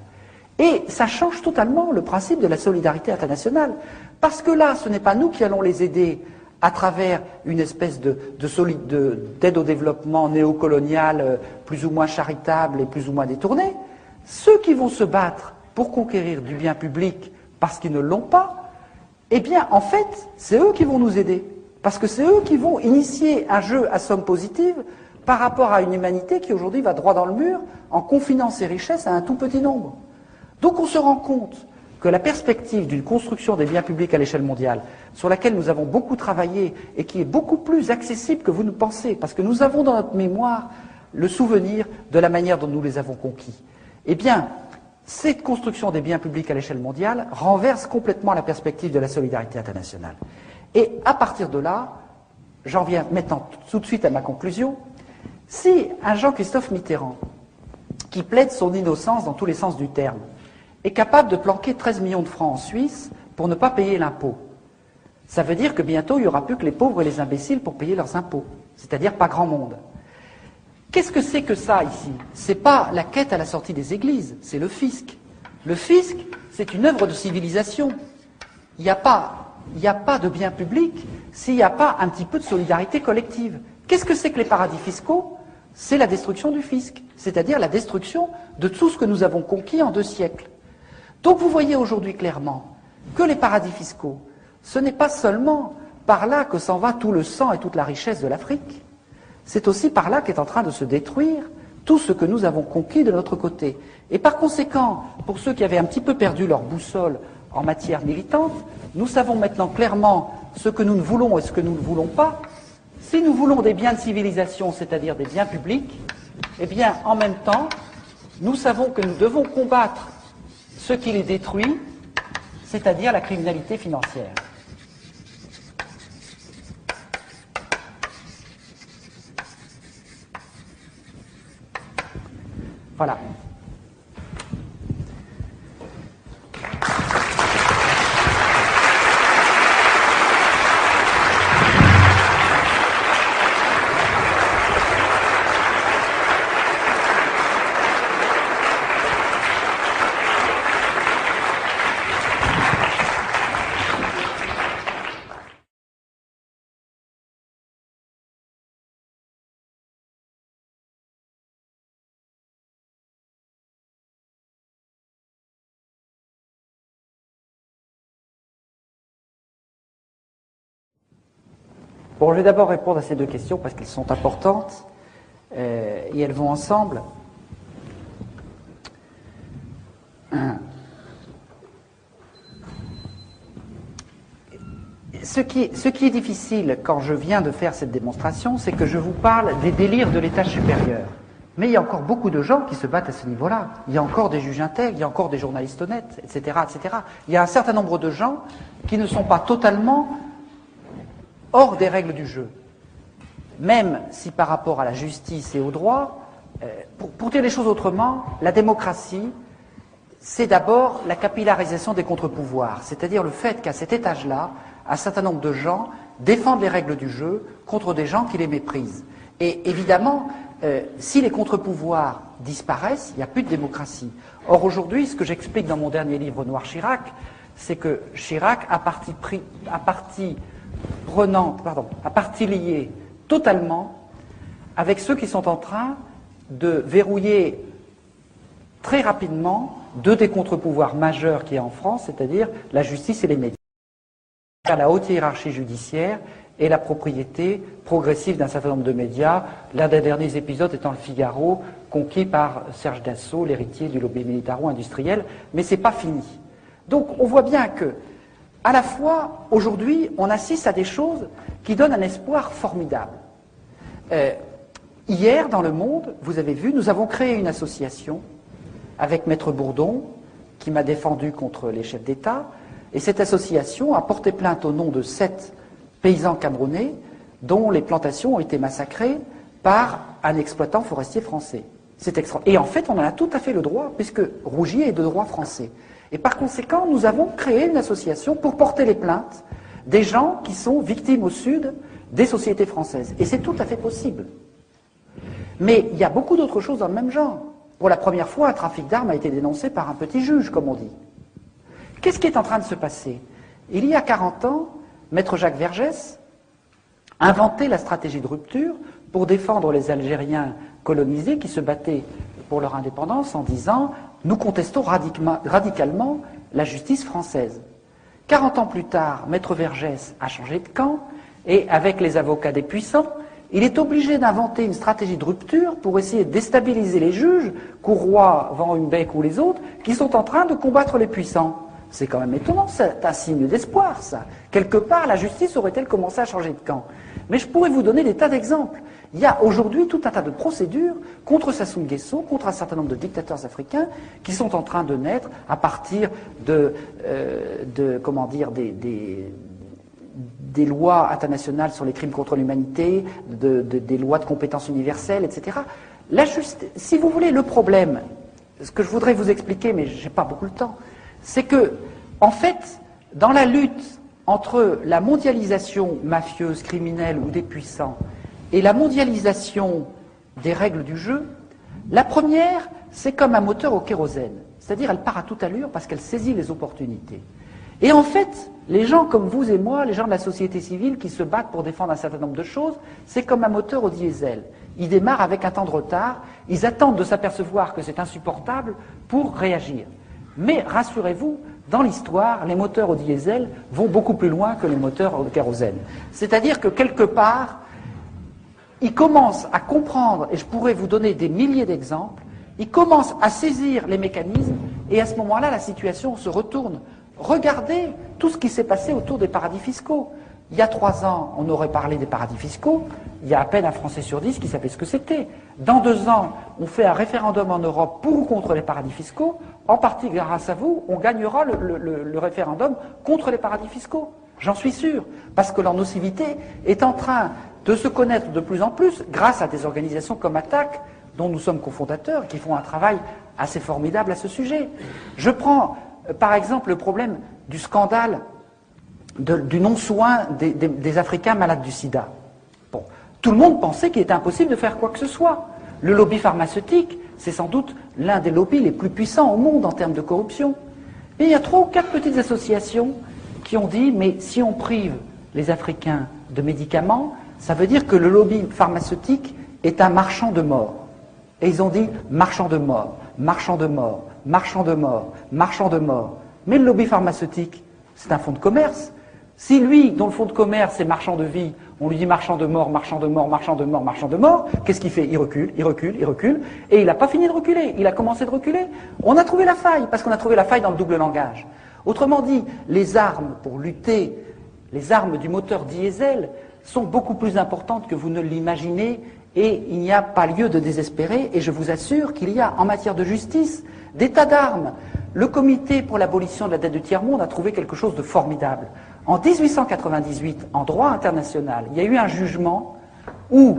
Et ça change totalement le principe de la solidarité internationale. Parce que là, ce n'est pas nous qui allons les aider à travers une espèce d'aide au développement néocoloniale plus ou moins charitable et plus ou moins détournée. Ceux qui vont se battre pour conquérir du bien public parce qu'ils ne l'ont pas, eh bien, en fait, c'est eux qui vont nous aider. Parce que c'est eux qui vont initier un jeu à somme positive par rapport à une humanité qui aujourd'hui va droit dans le mur en confinant ses richesses à un tout petit nombre. Donc on se rend compte que la perspective d'une construction des biens publics à l'échelle mondiale, sur laquelle nous avons beaucoup travaillé et qui est beaucoup plus accessible que vous ne pensez, parce que nous avons dans notre mémoire le souvenir de la manière dont nous les avons conquis, eh bien, cette construction des biens publics à l'échelle mondiale renverse complètement la perspective de la solidarité internationale. Et à partir de là, j'en viens maintenant tout de suite à ma conclusion, si un Jean-Christophe Mitterrand, qui plaide son innocence dans tous les sens du terme, est capable de planquer 13 millions de francs en Suisse pour ne pas payer l'impôt, ça veut dire que bientôt il n'y aura plus que les pauvres et les imbéciles pour payer leurs impôts, c'est-à-dire pas grand monde. Qu'est-ce que c'est que ça ici? C'est pas la quête à la sortie des églises, c'est le fisc. Le fisc, c'est une œuvre de civilisation. Il n'y a pas de bien public s'il n'y a pas un petit peu de solidarité collective. Qu'est-ce que c'est que les paradis fiscaux? C'est la destruction du fisc, c'est-à-dire la destruction de tout ce que nous avons conquis en 2 siècles. Donc vous voyez aujourd'hui clairement que les paradis fiscaux, ce n'est pas seulement par là que s'en va tout le sang et toute la richesse de l'Afrique, c'est aussi par là qu'est en train de se détruire tout ce que nous avons conquis de notre côté. Et par conséquent, pour ceux qui avaient un petit peu perdu leur boussole en matière militante, nous savons maintenant clairement ce que nous ne voulons et ce que nous ne voulons pas. Si nous voulons des biens de civilisation, c'est-à-dire des biens publics, eh bien, en même temps, nous savons que nous devons combattre ce qui les détruit, c'est-à-dire la criminalité financière. Voilà. Bon, je vais d'abord répondre à ces 2 questions parce qu'elles sont importantes et elles vont ensemble. Ce qui est difficile quand je viens de faire cette démonstration, c'est que je vous parle des délires de l'étage supérieur. Mais il y a encore beaucoup de gens qui se battent à ce niveau-là. Il y a encore des juges intègres, il y a encore des journalistes honnêtes, etc., etc. Il y a un certain nombre de gens qui ne sont pas totalement hors des règles du jeu. Même si par rapport à la justice et au droit, pour dire les choses autrement, la démocratie, c'est d'abord la capillarisation des contre-pouvoirs, c'est-à-dire le fait qu'à cet étage-là, un certain nombre de gens défendent les règles du jeu contre des gens qui les méprisent. Et évidemment, si les contre-pouvoirs disparaissent, il n'y a plus de démocratie. Or aujourd'hui, ce que j'explique dans mon dernier livre Noir Chirac, c'est que Chirac a partie liée totalement avec ceux qui sont en train de verrouiller très rapidement 2 des contre-pouvoirs majeurs qu'il y a en France, c'est-à-dire la justice et les médias, la haute hiérarchie judiciaire et la propriété progressive d'un certain nombre de médias, l'un des derniers épisodes étant le Figaro, conquis par Serge Dassault, l'héritier du lobby militaro-industriel, mais c'est pas fini. Donc on voit bien que à la fois, aujourd'hui, on assiste à des choses qui donnent un espoir formidable. Hier, dans Le Monde, vous avez vu, nous avons créé une association avec Maître Bourdon, qui m'a défendu contre les chefs d'État, et cette association a porté plainte au nom de 7 paysans camerounais dont les plantations ont été massacrées par un exploitant forestier français. C'est et en fait, on en a tout à fait le droit, puisque Rougier est de droit français. Et par conséquent, nous avons créé une association pour porter les plaintes des gens qui sont victimes au Sud des sociétés françaises. Et c'est tout à fait possible. Mais il y a beaucoup d'autres choses dans le même genre. Pour la première fois, un trafic d'armes a été dénoncé par un petit juge, comme on dit. Qu'est-ce qui est en train de se passer? Il y a 40 ans, Maître Jacques Vergès inventait la stratégie de rupture pour défendre les Algériens colonisés qui se battaient pour leur indépendance en disant « Nous contestons radicalement la justice française ». 40 ans plus tard, Maître Vergès a changé de camp et avec les avocats des puissants, il est obligé d'inventer une stratégie de rupture pour essayer de déstabiliser les juges, Courroy, Van Humbeck ou les autres, qui sont en train de combattre les puissants. C'est quand même étonnant, c'est un signe d'espoir, ça. Quelque part, la justice aurait-elle commencé à changer de camp? Mais je pourrais vous donner des tas d'exemples. Il y a aujourd'hui tout un tas de procédures contre Sassou Nguesso, contre un certain nombre de dictateurs africains qui sont en train de naître à partir comment dire, des lois internationales sur les crimes contre l'humanité, des lois de compétences universelles, etc. Si vous voulez, le problème, ce que je voudrais vous expliquer, mais je n'ai pas beaucoup de temps, c'est que, en fait, dans la lutte entre la mondialisation mafieuse, criminelle ou des puissants et la mondialisation des règles du jeu, la première, c'est comme un moteur au kérosène. C'est-à-dire, elle part à toute allure parce qu'elle saisit les opportunités. Et en fait, les gens comme vous et moi, les gens de la société civile qui se battent pour défendre un certain nombre de choses, c'est comme un moteur au diesel. Ils démarrent avec un temps de retard, ils attendent de s'apercevoir que c'est insupportable pour réagir. Mais rassurez-vous, dans l'histoire, les moteurs au diesel vont beaucoup plus loin que les moteurs au kérosène. C'est-à-dire que quelque part, ils commencent à comprendre, et je pourrais vous donner des milliers d'exemples, ils commencent à saisir les mécanismes, et à ce moment-là, la situation se retourne. Regardez tout ce qui s'est passé autour des paradis fiscaux. Il y a 3 ans, on aurait parlé des paradis fiscaux, il y a à peine un Français sur 10 qui savait ce que c'était. Dans 2 ans, on fait un référendum en Europe pour ou contre les paradis fiscaux. En partie grâce à vous, on gagnera le référendum contre les paradis fiscaux. J'en suis sûr, parce que leur nocivité est en train de se connaître de plus en plus grâce à des organisations comme ATTAC, dont nous sommes cofondateurs, qui font un travail assez formidable à ce sujet. Je prends par exemple le problème du scandale du non-soin des Africains malades du sida. Bon, tout le monde pensait qu'il était impossible de faire quoi que ce soit. Le lobby pharmaceutique, c'est sans doute l'un des lobbies les plus puissants au monde en termes de corruption. Et il y a 3 ou 4 petites associations qui ont dit, mais si on prive les Africains de médicaments, ça veut dire que le lobby pharmaceutique est un marchand de mort. Et ils ont dit, marchand de mort, marchand de mort, marchand de mort, marchand de mort. Mais le lobby pharmaceutique, c'est un fonds de commerce. Si lui, dont le fonds de commerce est marchand de vie, on lui dit marchand de mort, marchand de mort, marchand de mort, marchand de mort, qu'est-ce qu'il fait? Il recule, il recule, il recule, et il n'a pas fini de reculer, il a commencé de reculer. On a trouvé la faille, parce qu'on a trouvé la faille dans le double langage. Autrement dit, les armes pour lutter, les armes du moteur diesel, sont beaucoup plus importantes que vous ne l'imaginez, et il n'y a pas lieu de désespérer, et je vous assure qu'il y a, en matière de justice, des tas d'armes. Le comité pour l'abolition de la dette du tiers-monde a trouvé quelque chose de formidable. En 1898, en droit international, il y a eu un jugement où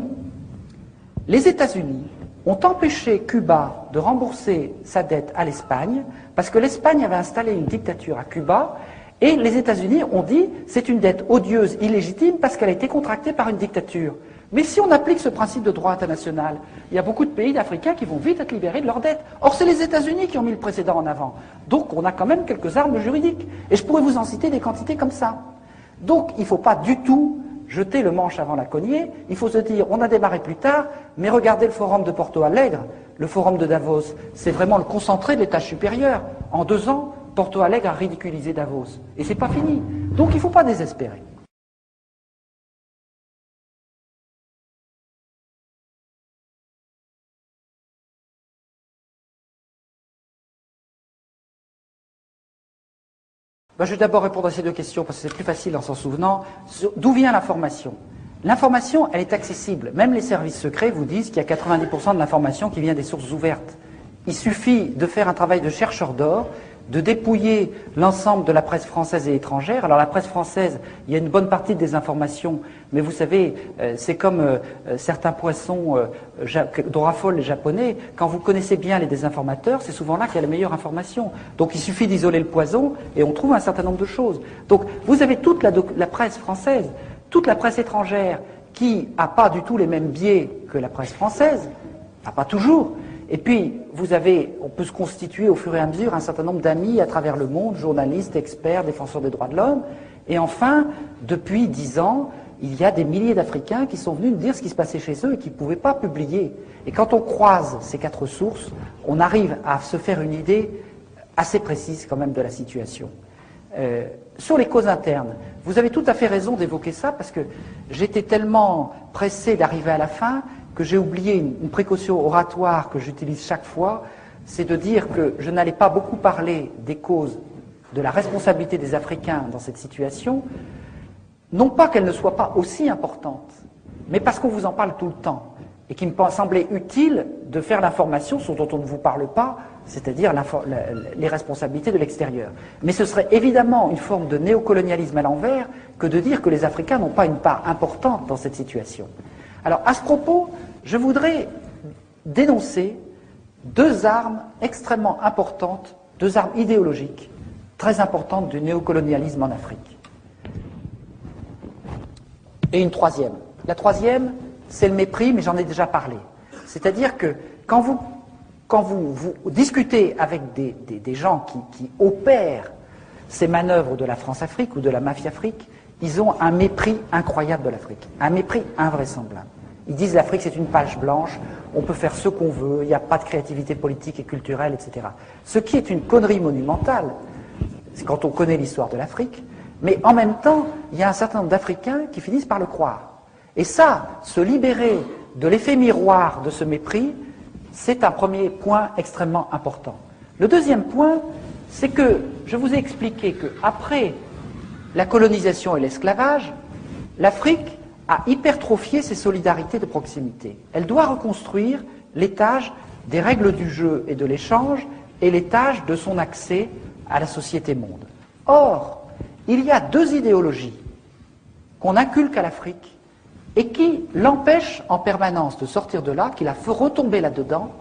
les États-Unis ont empêché Cuba de rembourser sa dette à l'Espagne parce que l'Espagne avait installé une dictature à Cuba et les États-Unis ont dit c'est une dette odieuse, illégitime parce qu'elle a été contractée par une dictature. Mais si on applique ce principe de droit international, il y a beaucoup de pays d'Africains qui vont vite être libérés de leurs dettes. Or, c'est les États-Unis qui ont mis le précédent en avant. Donc, on a quand même quelques armes juridiques. Et je pourrais vous en citer des quantités comme ça. Donc, il ne faut pas du tout jeter le manche avant la cognée. Il faut se dire, on a démarré plus tard, mais regardez le forum de Porto Alegre, le forum de Davos. C'est vraiment le concentré de l'étage supérieur. En 2 ans, Porto Alegre a ridiculisé Davos. Et c'est pas fini. Donc, il ne faut pas désespérer. Ben, je vais d'abord répondre à ces 2 questions parce que c'est plus facile en s'en souvenant. D'où vient l'information? L'information, elle est accessible. Même les services secrets vous disent qu'il y a 90% de l'information qui vient des sources ouvertes. Il suffit de faire un travail de chercheur d'or, de dépouiller l'ensemble de la presse française et étrangère. Alors la presse française, il y a une bonne partie des informations, mais vous savez, c'est comme certains poissons dont raffolent les Japonais. Quand vous connaissez bien les désinformateurs, c'est souvent là qu'il y a la meilleure information. Donc il suffit d'isoler le poison et on trouve un certain nombre de choses. Donc vous avez toute la presse française, toute la presse étrangère qui n'a pas du tout les mêmes biais que la presse française, Enfin, pas toujours. Et puis, on peut se constituer au fur et à mesure un certain nombre d'amis à travers le monde, journalistes, experts, défenseurs des droits de l'homme. Et enfin, depuis 10 ans, il y a des milliers d'Africains qui sont venus nous dire ce qui se passait chez eux et qui ne pouvaient pas publier. Et quand on croise ces 4 sources, on arrive à se faire une idée assez précise quand même de la situation. Sur les causes internes, vous avez tout à fait raison d'évoquer ça parce que j'étais tellement pressé d'arriver à la fin que j'ai oublié une précaution oratoire que j'utilise chaque fois, c'est de dire que je n'allais pas beaucoup parler des causes de la responsabilité des Africains dans cette situation, non pas qu'elle ne soit pas aussi importante, mais parce qu'on vous en parle tout le temps, et qu'il me semblait utile de faire l'information sur dont on ne vous parle pas, c'est-à-dire les responsabilités de l'extérieur. Mais ce serait évidemment une forme de néocolonialisme à l'envers que de dire que les Africains n'ont pas une part importante dans cette situation. Alors, à ce propos, je voudrais dénoncer 2 armes extrêmement importantes, 2 armes idéologiques très importantes du néocolonialisme en Afrique. Et une troisième. La troisième, c'est le mépris, mais j'en ai déjà parlé. C'est-à-dire que quand vous discutez avec des gens qui opèrent ces manœuvres de la France-Afrique ou de la mafia-Afrique, ils ont un mépris incroyable de l'Afrique, un mépris invraisemblable. Ils disent l'Afrique c'est une page blanche, on peut faire ce qu'on veut, il n'y a pas de créativité politique et culturelle, etc. Ce qui est une connerie monumentale, c'est quand on connaît l'histoire de l'Afrique, mais en même temps, il y a un certain nombre d'Africains qui finissent par le croire. Et ça, se libérer de l'effet miroir de ce mépris, c'est un premier point extrêmement important. Le deuxième point, c'est que je vous ai expliqué qu'après la colonisation et l'esclavage, l'Afrique a hypertrophié ses solidarités de proximité. Elle doit reconstruire l'étage des règles du jeu et de l'échange et l'étage de son accès à la société monde. Or, il y a 2 idéologies qu'on inculque à l'Afrique et qui l'empêchent en permanence de sortir de là, qui la fait retomber là-dedans.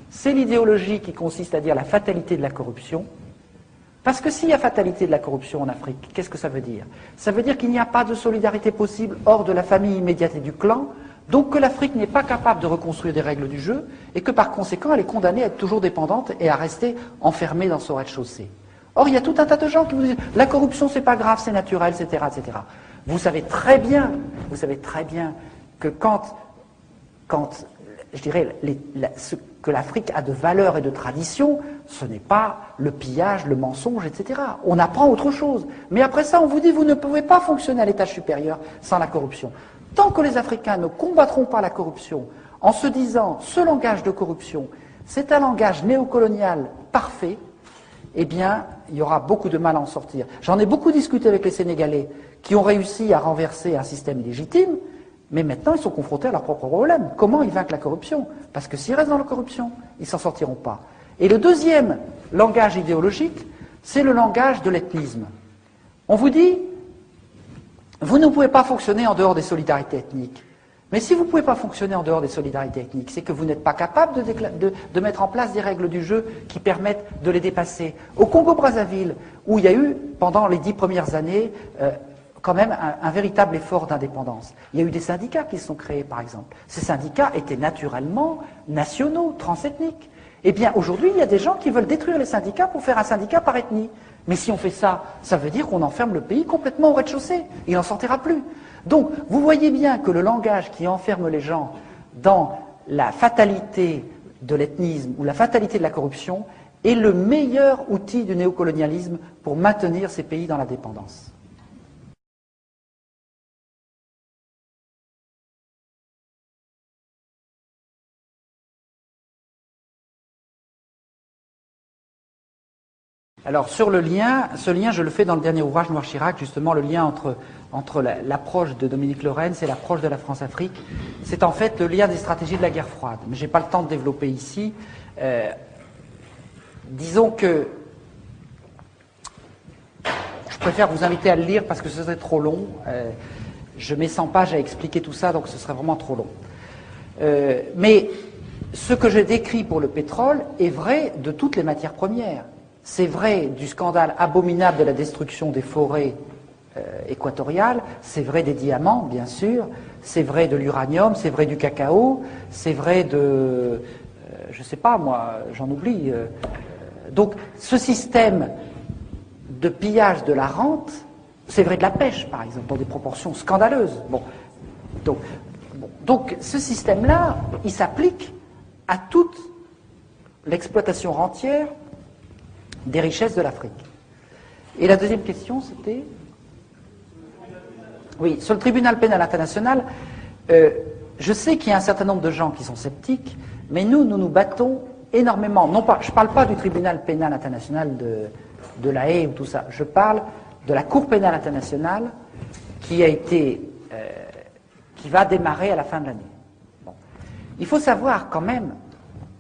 C'est l'idéologie qui consiste à dire la fatalité de la corruption. Parce que s'il y a fatalité de la corruption en Afrique, qu'est-ce que ça veut dire? Ça veut dire qu'il n'y a pas de solidarité possible hors de la famille immédiate et du clan, donc que l'Afrique n'est pas capable de reconstruire des règles du jeu, et que par conséquent elle est condamnée à être toujours dépendante et à rester enfermée dans son rez-de-chaussée. Or, il y a tout un tas de gens qui vous disent « la corruption, c'est pas grave, c'est naturel, etc. etc. » Vous savez très bien que quand je dirais, ce que l'Afrique a de valeur et de tradition, ce n'est pas le pillage, le mensonge, etc. On apprend autre chose. Mais après ça, on vous dit « vous ne pouvez pas fonctionner à l'étage supérieur sans la corruption ». Tant que les Africains ne combattront pas la corruption en se disant « ce langage de corruption, c'est un langage néocolonial parfait », eh bien, il y aura beaucoup de mal à en sortir. J'en ai beaucoup discuté avec les Sénégalais qui ont réussi à renverser un système illégitime, mais maintenant ils sont confrontés à leurs propres problèmes. Comment ils vaincent la corruption? Parce que s'ils restent dans la corruption, ils ne s'en sortiront pas. Et le deuxième langage idéologique, c'est le langage de l'ethnisme. On vous dit, vous ne pouvez pas fonctionner en dehors des solidarités ethniques. Mais si vous ne pouvez pas fonctionner en dehors des solidarités ethniques, c'est que vous n'êtes pas capable de mettre en place des règles du jeu qui permettent de les dépasser. Au Congo-Brazzaville, où il y a eu, pendant les 10 premières années, quand même un véritable effort d'indépendance, il y a eu des syndicats qui se sont créés, par exemple. Ces syndicats étaient naturellement nationaux, transethniques. Eh bien, aujourd'hui, il y a des gens qui veulent détruire les syndicats pour faire un syndicat par ethnie. Mais si on fait ça, ça veut dire qu'on enferme le pays complètement au rez-de-chaussée. Il n'en sortira plus. Donc, vous voyez bien que le langage qui enferme les gens dans la fatalité de l'ethnisme ou la fatalité de la corruption est le meilleur outil du néocolonialisme pour maintenir ces pays dans la dépendance. Alors, sur le lien, ce lien, je le fais dans le dernier ouvrage Noir Chirac, justement, le lien entre l'approche de Dominique Lorenz et l'approche de la France-Afrique. C'est en fait le lien des stratégies de la guerre froide. Mais je n'ai pas le temps de développer ici. Disons que je préfère vous inviter à le lire parce que ce serait trop long. Je mets 100 pages à expliquer tout ça, donc ce serait vraiment trop long. Mais ce que je décris pour le pétrole est vrai de toutes les matières premières. C'est vrai du scandale abominable de la destruction des forêts équatoriales, c'est vrai des diamants, bien sûr, c'est vrai de l'uranium, c'est vrai du cacao, c'est vrai de... je ne sais pas, moi, j'en oublie. Donc, ce système de pillage de la rente, c'est vrai de la pêche, par exemple, dans des proportions scandaleuses. Bon. Donc ce système-là, il s'applique à toute l'exploitation rentière des richesses de l'Afrique. Et la deuxième question, c'était... Oui, sur le tribunal pénal international, je sais qu'il y a un certain nombre de gens qui sont sceptiques, mais nous nous battons énormément. Non pas, je ne parle pas du tribunal pénal international de La Haye ou tout ça, je parle de la Cour pénale internationale qui va démarrer à la fin de l'année. Bon. Il faut savoir quand même,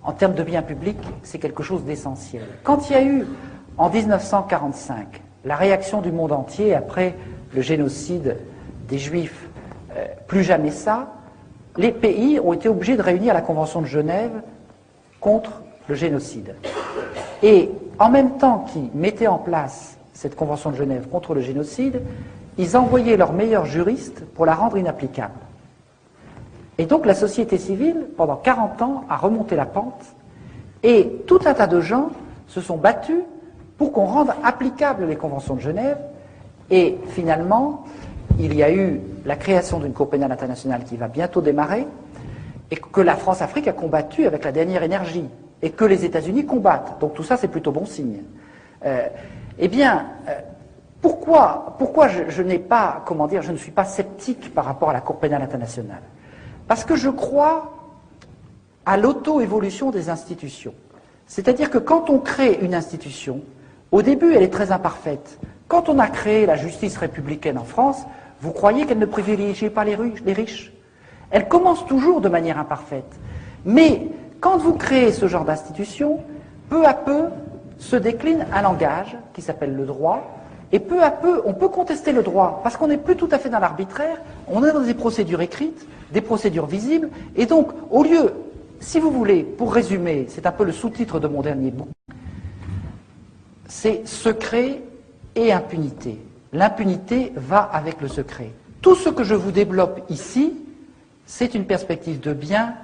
en termes de biens publics, c'est quelque chose d'essentiel. Quand il y a eu, en 1945, la réaction du monde entier après le génocide des Juifs, plus jamais ça, les pays ont été obligés de réunir la Convention de Genève contre le génocide. Et en même temps qu'ils mettaient en place cette Convention de Genève contre le génocide, ils envoyaient leurs meilleurs juristes pour la rendre inapplicable. Et donc la société civile, pendant 40 ans, a remonté la pente, et tout un tas de gens se sont battus pour qu'on rende applicables les conventions de Genève, et finalement, il y a eu la création d'une Cour pénale internationale qui va bientôt démarrer, et que la France-Afrique a combattu avec la dernière énergie, et que les États-Unis combattent. Donc tout ça, c'est plutôt bon signe. Pourquoi je n'ai pas, comment dire, je ne suis pas sceptique par rapport à la Cour pénale internationale? Parce que je crois à l'auto-évolution des institutions. C'est-à-dire que quand on crée une institution, au début, elle est très imparfaite. Quand on a créé la justice républicaine en France, vous croyez qu'elle ne privilégiait pas les riches? Elle commence toujours de manière imparfaite. Mais quand vous créez ce genre d'institution, peu à peu se décline un langage qui s'appelle le droit, et peu à peu, on peut contester le droit, parce qu'on n'est plus tout à fait dans l'arbitraire, on est dans des procédures écrites, des procédures visibles, et donc, au lieu, si vous voulez, pour résumer, c'est un peu le sous-titre de mon dernier bouquin, c'est secret et impunité. L'impunité va avec le secret. Tout ce que je vous développe ici, c'est une perspective de bien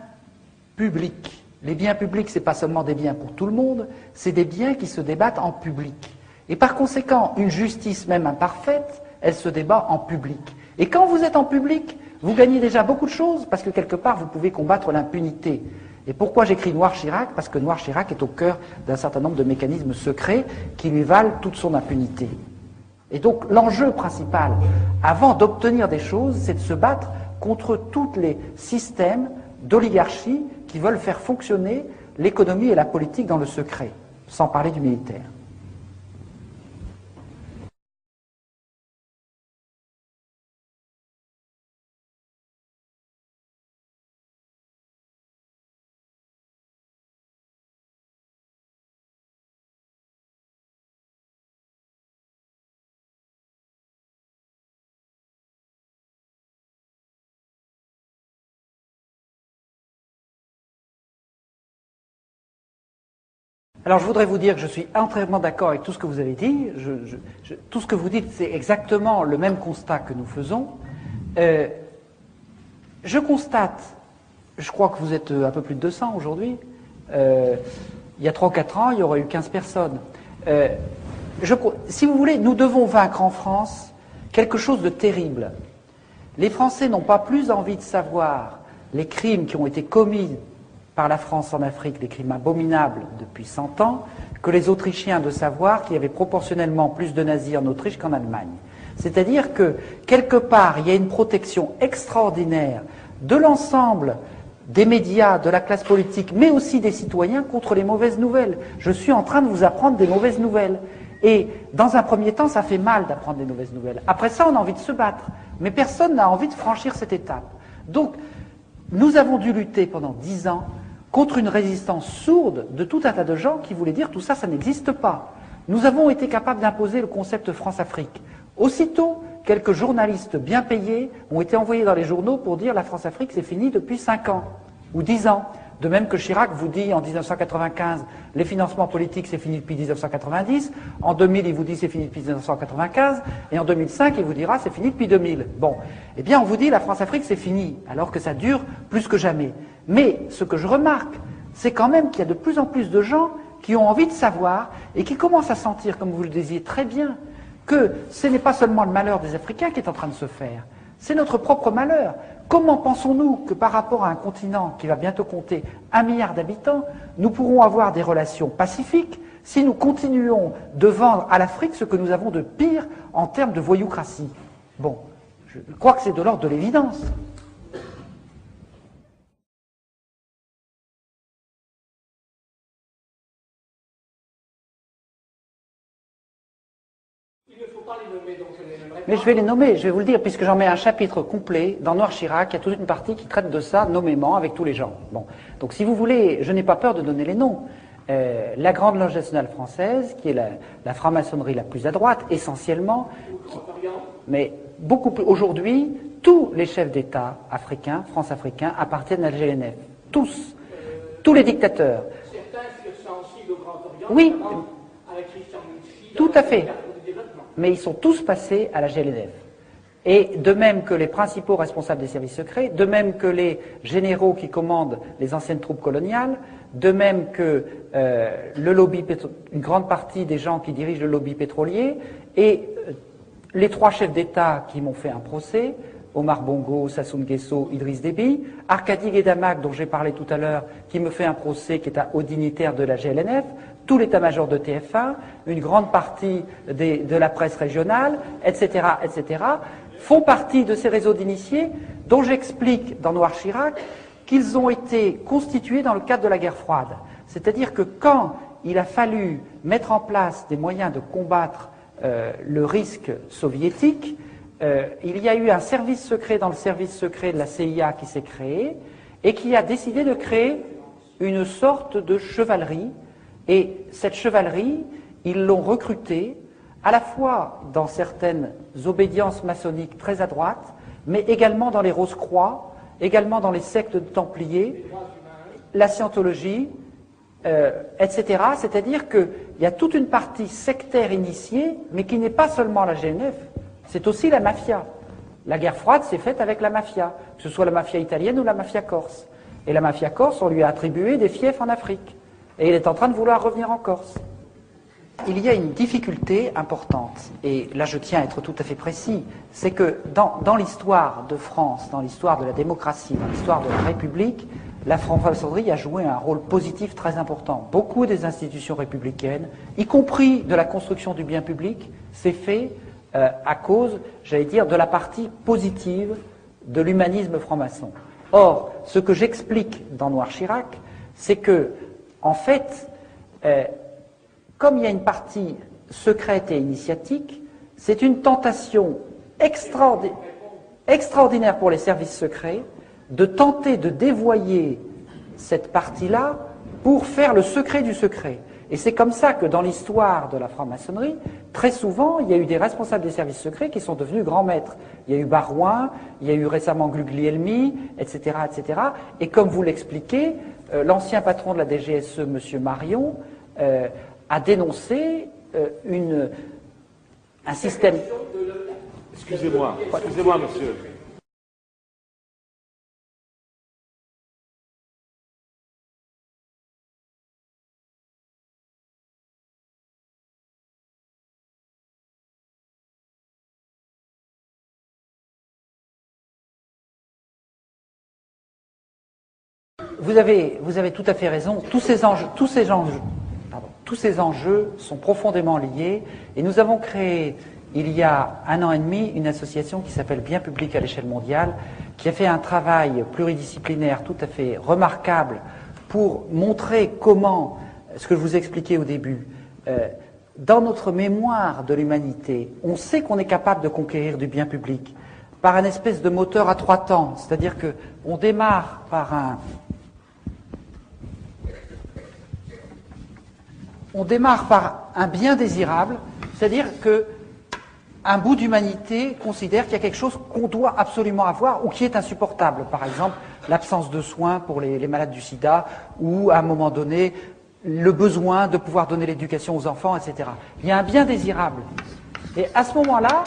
public. Les biens publics, ce n'est pas seulement des biens pour tout le monde, c'est des biens qui se débattent en public. Et par conséquent, une justice même imparfaite, elle se débat en public. Et quand vous êtes en public, vous gagnez déjà beaucoup de choses, parce que quelque part, vous pouvez combattre l'impunité. Et pourquoi j'écris Noir Chirac? Parce que Noir Chirac est au cœur d'un certain nombre de mécanismes secrets qui lui valent toute son impunité. Et donc, l'enjeu principal, avant d'obtenir des choses, c'est de se battre contre tous les systèmes d'oligarchie qui veulent faire fonctionner l'économie et la politique dans le secret, sans parler du militaire. Alors je voudrais vous dire que je suis entièrement d'accord avec tout ce que vous avez dit. Tout ce que vous dites, c'est exactement le même constat que nous faisons. Je constate, je crois que vous êtes un peu plus de 200 aujourd'hui. Il y a 3 ou 4 ans, il y aurait eu 15 personnes. Si vous voulez, nous devons vaincre en France quelque chose de terrible. Les Français n'ont pas plus envie de savoir les crimes qui ont été commis par la France en Afrique, des crimes abominables depuis 100 ans, que les Autrichiens de savoir qu'il y avait proportionnellement plus de nazis en Autriche qu'en Allemagne. C'est-à-dire que, quelque part, il y a une protection extraordinaire de l'ensemble des médias, de la classe politique, mais aussi des citoyens contre les mauvaises nouvelles. Je suis en train de vous apprendre des mauvaises nouvelles. Et dans un premier temps, ça fait mal d'apprendre des mauvaises nouvelles. Après ça, on a envie de se battre. Mais personne n'a envie de franchir cette étape. Donc, nous avons dû lutter pendant 10 ans contre une résistance sourde de tout un tas de gens qui voulaient dire tout ça, ça n'existe pas. Nous avons été capables d'imposer le concept France-Afrique. Aussitôt, quelques journalistes bien payés ont été envoyés dans les journaux pour dire la France-Afrique c'est fini depuis 5 ans ou 10 ans. De même que Chirac vous dit en 1995, les financements politiques c'est fini depuis 1990, en 2000 il vous dit c'est fini depuis 1995, et en 2005 il vous dira c'est fini depuis 2000. Bon, eh bien on vous dit la France-Afrique c'est fini, alors que ça dure plus que jamais. Mais ce que je remarque, c'est quand même qu'il y a de plus en plus de gens qui ont envie de savoir et qui commencent à sentir, comme vous le disiez très bien, que ce n'est pas seulement le malheur des Africains qui est en train de se faire, c'est notre propre malheur. Comment pensons-nous que par rapport à un continent qui va bientôt compter 1 milliard d'habitants, nous pourrons avoir des relations pacifiques si nous continuons de vendre à l'Afrique ce que nous avons de pire en termes de voyoucratie? Bon, je crois que c'est de l'ordre de l'évidence. Mais je vais les nommer, je vais vous le dire, puisque j'en mets un chapitre complet dans Noir Chirac, il y a toute une partie qui traite de ça nommément avec tous les gens. Bon. Donc si vous voulez, je n'ai pas peur de donner les noms. La Grande Loge nationale française, qui est la franc-maçonnerie la plus à droite, essentiellement, mais beaucoup plus. Aujourd'hui, tous les chefs d'État africains, france-africains, appartiennent à la GNF. Tous. Tous les dictateurs. Certains firent ça aussi au Grand Orient, oui, avec Christian Mouchy, tout à fait. Mais ils sont tous passés à la GLNF. Et de même que les principaux responsables des services secrets, de même que les généraux qui commandent les anciennes troupes coloniales, de même que le lobby, une grande partie des gens qui dirigent le lobby pétrolier, et les 3 chefs d'État qui m'ont fait un procès, Omar Bongo, Sassou Nguesso, Idriss Déby, Arkady Guédamac, dont j'ai parlé tout à l'heure, qui me fait un procès qui est un haut dignitaire de la GLNF, tout l'état-major de TF1, une grande partie de la presse régionale, etc., etc., font partie de ces réseaux d'initiés dont j'explique dans Noir Chirac qu'ils ont été constitués dans le cadre de la guerre froide. C'est-à-dire que quand il a fallu mettre en place des moyens de combattre le risque soviétique, il y a eu un service secret dans le service secret de la CIA qui s'est créé et qui a décidé de créer une sorte de chevalerie. Et cette chevalerie, ils l'ont recrutée à la fois dans certaines obédiences maçonniques très à droite, mais également dans les Rose-Croix, également dans les sectes de Templiers, la scientologie, etc. C'est-à-dire qu'il y a toute une partie sectaire initiée, mais qui n'est pas seulement la GNF, c'est aussi la mafia. La guerre froide s'est faite avec la mafia, que ce soit la mafia italienne ou la mafia corse. Et la mafia corse, on lui a attribué des fiefs en Afrique. Et il est en train de vouloir revenir en Corse. Il y a une difficulté importante, et là je tiens à être tout à fait précis, c'est que dans l'histoire de France, dans l'histoire de la démocratie, dans l'histoire de la République, la franc-maçonnerie a joué un rôle positif très important. Beaucoup des institutions républicaines, y compris de la construction du bien public, s'est fait à cause, j'allais dire, de la partie positive de l'humanisme franc-maçon. Or, ce que j'explique dans Noir Chirac, c'est que en fait, comme il y a une partie secrète et initiatique, c'est une tentation extraordinaire pour les services secrets de tenter de dévoyer cette partie-là pour faire le secret du secret. Et c'est comme ça que dans l'histoire de la franc-maçonnerie, très souvent, il y a eu des responsables des services secrets qui sont devenus grands maîtres. Il y a eu Barouin, il y a eu récemment Guglielmi, etc., etc. Et comme vous l'expliquez, l'ancien patron de la DGSE, M. Marion, a dénoncé un système... Excusez-moi, monsieur. Vous avez tout à fait raison. Tous ces enjeux sont profondément liés. Et nous avons créé, il y a 1 an et demi, une association qui s'appelle Bien Public à l'échelle mondiale, qui a fait un travail pluridisciplinaire tout à fait remarquable pour montrer comment, ce que je vous expliquais au début, dans notre mémoire de l'humanité, on sait qu'on est capable de conquérir du bien public par un espèce de moteur à 3 temps. C'est-à-dire qu'on démarre par un bien désirable, c'est-à-dire que un bout d'humanité considère qu'il y a quelque chose qu'on doit absolument avoir ou qui est insupportable. Par exemple, l'absence de soins pour les malades du sida ou, à un moment donné, le besoin de pouvoir donner l'éducation aux enfants, etc. Il y a un bien désirable. Et à ce moment-là,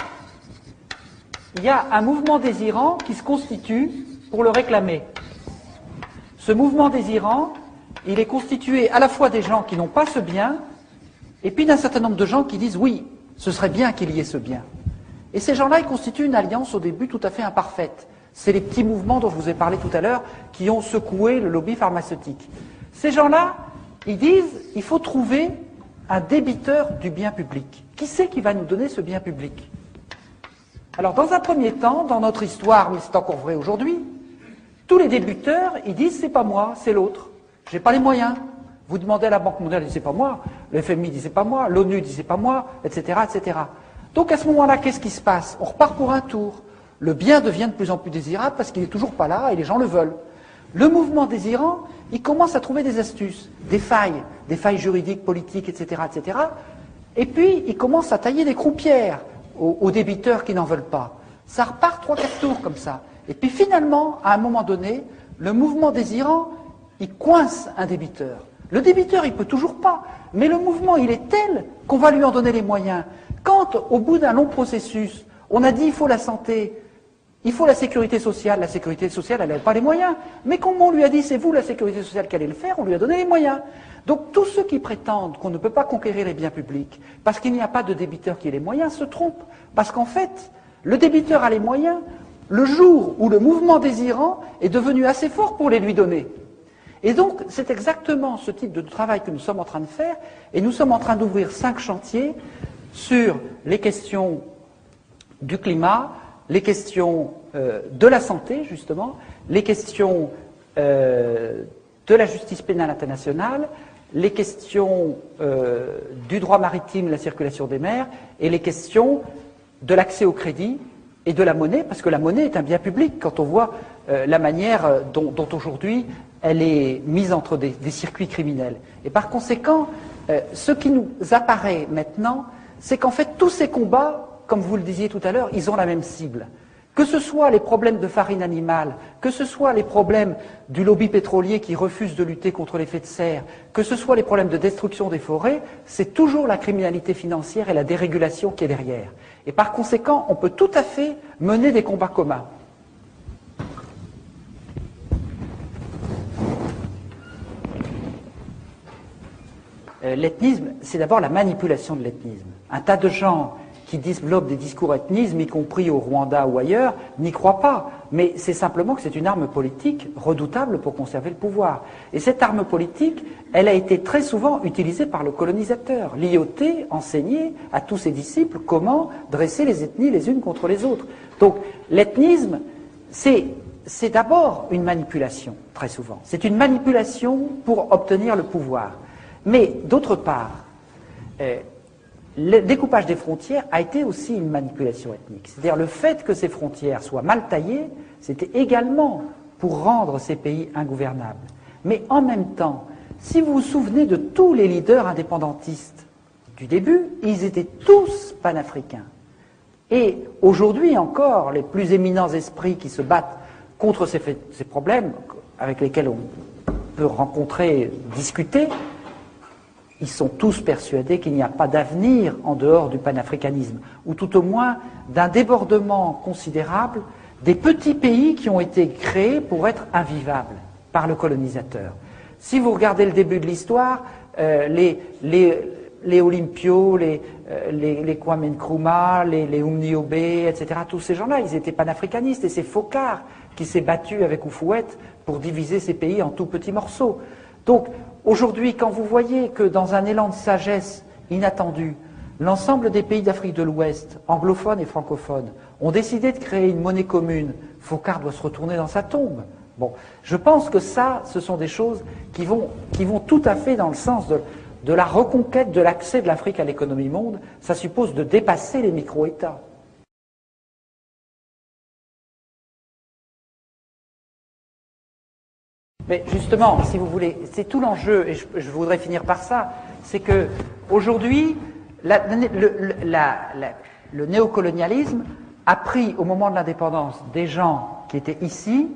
il y a un mouvement désirant qui se constitue pour le réclamer. Ce mouvement désirant, il est constitué à la fois des gens qui n'ont pas ce bien, et puis d'un certain nombre de gens qui disent oui, ce serait bien qu'il y ait ce bien. Et ces gens-là, ils constituent une alliance au début tout à fait imparfaite. C'est les petits mouvements dont je vous ai parlé tout à l'heure qui ont secoué le lobby pharmaceutique. Ces gens-là, ils disent il faut trouver un débiteur du bien public. Qui c'est qui va nous donner ce bien public? Alors, dans un premier temps, dans notre histoire, mais c'est encore vrai aujourd'hui, tous les débiteurs, ils disent c'est pas moi, c'est l'autre. J'ai pas les moyens. Vous demandez à la Banque mondiale, elle dit c'est pas moi. Le FMI dit c'est pas moi. L'ONU dit c'est pas moi, etc., etc. Donc à ce moment-là, qu'est-ce qui se passe? On repart pour un tour. Le bien devient de plus en plus désirable parce qu'il n'est toujours pas là et les gens le veulent. Le mouvement désirant, il commence à trouver des astuces, des failles juridiques, politiques, etc., etc. Et puis, il commence à tailler des croupières aux débiteurs qui n'en veulent pas. Ça repart 3-4 tours comme ça. Et puis finalement, à un moment donné, le mouvement désirant, il coince un débiteur. Le débiteur, il peut toujours pas, mais le mouvement, il est tel qu'on va lui en donner les moyens. Quand, au bout d'un long processus, on a dit il faut la santé, il faut la sécurité sociale elle n'avait pas les moyens, mais comme on lui a dit c'est vous la sécurité sociale qui allez le faire, on lui a donné les moyens. Donc tous ceux qui prétendent qu'on ne peut pas conquérir les biens publics parce qu'il n'y a pas de débiteur qui ait les moyens se trompent, parce qu'en fait, le débiteur a les moyens le jour où le mouvement désirant est devenu assez fort pour les lui donner. Et donc, c'est exactement ce type de travail que nous sommes en train de faire, et nous sommes en train d'ouvrir 5 chantiers sur les questions du climat, les questions de la santé, justement, les questions de la justice pénale internationale, les questions du droit maritime, la circulation des mers, et les questions de l'accès au crédit et de la monnaie, parce que la monnaie est un bien public, quand on voit la manière dont aujourd'hui elle est mise entre des circuits criminels. Et par conséquent, ce qui nous apparaît maintenant, c'est qu'en fait, tous ces combats, comme vous le disiez tout à l'heure, ils ont la même cible. Que ce soit les problèmes de farine animale, que ce soit les problèmes du lobby pétrolier qui refuse de lutter contre l'effet de serre, que ce soit les problèmes de destruction des forêts, c'est toujours la criminalité financière et la dérégulation qui est derrière. Et par conséquent, on peut tout à fait mener des combats communs. L'ethnisme, c'est d'abord la manipulation de l'ethnisme. Un tas de gens qui développent des discours ethnisme, y compris au Rwanda ou ailleurs, n'y croient pas. Mais c'est simplement que c'est une arme politique redoutable pour conserver le pouvoir. Et cette arme politique, elle a été très souvent utilisée par le colonisateur. L'IOT enseignait à tous ses disciples comment dresser les ethnies les unes contre les autres. Donc l'ethnisme, c'est d'abord une manipulation, très souvent. C'est une manipulation pour obtenir le pouvoir. Mais d'autre part, le découpage des frontières a été aussi une manipulation ethnique. C'est-à-dire le fait que ces frontières soient mal taillées, c'était également pour rendre ces pays ingouvernables. Mais en même temps, si vous vous souvenez de tous les leaders indépendantistes du début, ils étaient tous panafricains. Et aujourd'hui encore, les plus éminents esprits qui se battent contre ces problèmes, avec lesquels on peut rencontrer, discuter, ils sont tous persuadés qu'il n'y a pas d'avenir en dehors du panafricanisme, ou tout au moins d'un débordement considérable des petits pays qui ont été créés pour être invivables par le colonisateur. Si vous regardez le début de l'histoire, les Olympio, les Kwame Nkrumah, les Umniobe, etc., tous ces gens-là, ils étaient panafricanistes, et c'est Focard qui s'est battu avec Oufouette pour diviser ces pays en tout petits morceaux. Donc, aujourd'hui, quand vous voyez que dans un élan de sagesse inattendu, l'ensemble des pays d'Afrique de l'Ouest, anglophones et francophones, ont décidé de créer une monnaie commune, Focard doit se retourner dans sa tombe. Bon, je pense que ça, ce sont des choses qui vont tout à fait dans le sens de la reconquête de l'accès de l'Afrique à l'économie monde. Ça suppose de dépasser les micro-États. Mais justement, si vous voulez, c'est tout l'enjeu, et je voudrais finir par ça, c'est que aujourd'hui, Le néocolonialisme a pris, au moment de l'indépendance, des gens qui étaient ici,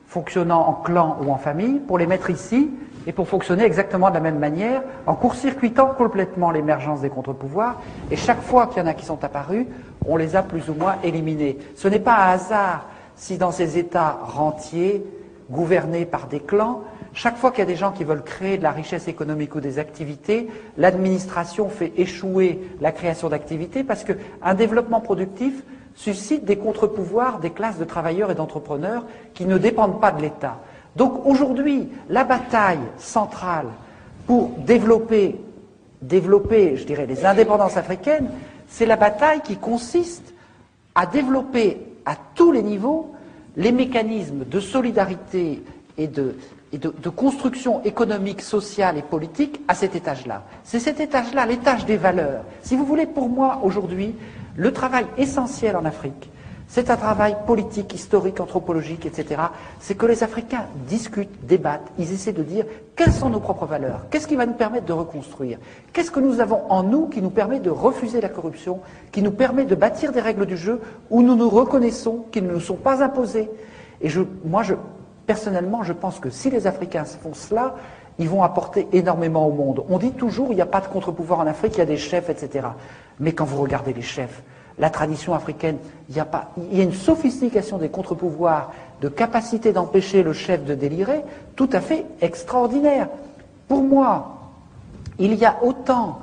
fonctionnant en clan ou en famille, pour les mettre ici, et pour fonctionner exactement de la même manière, en court-circuitant complètement l'émergence des contre-pouvoirs, et chaque fois qu'il y en a qui sont apparus, on les a plus ou moins éliminés. Ce n'est pas un hasard si dans ces États rentiers, gouvernés par des clans, chaque fois qu'il y a des gens qui veulent créer de la richesse économique ou des activités, l'administration fait échouer la création d'activités parce qu'un développement productif suscite des contre-pouvoirs des classes de travailleurs et d'entrepreneurs qui ne dépendent pas de l'État. Donc aujourd'hui, la bataille centrale pour développer, je dirais, les indépendances africaines, c'est la bataille qui consiste à développer à tous les niveaux les mécanismes de solidarité et de construction économique, sociale et politique à cet étage-là. C'est cet étage-là, l'étage des valeurs. Si vous voulez, pour moi, aujourd'hui, le travail essentiel en Afrique, c'est un travail politique, historique, anthropologique, etc. C'est que les Africains discutent, débattent, ils essaient de dire quelles sont nos propres valeurs, qu'est-ce qui va nous permettre de reconstruire, qu'est-ce que nous avons en nous qui nous permet de refuser la corruption, qui nous permet de bâtir des règles du jeu où nous nous reconnaissons, qui ne nous sont pas imposées. Et personnellement, je pense que si les Africains font cela, ils vont apporter énormément au monde. On dit toujours il n'y a pas de contre-pouvoir en Afrique, il y a des chefs, etc. Mais quand vous regardez les chefs, la tradition africaine, il y a une sophistication des contre-pouvoirs, de capacité d'empêcher le chef de délirer, tout à fait extraordinaire. Pour moi, il y a autant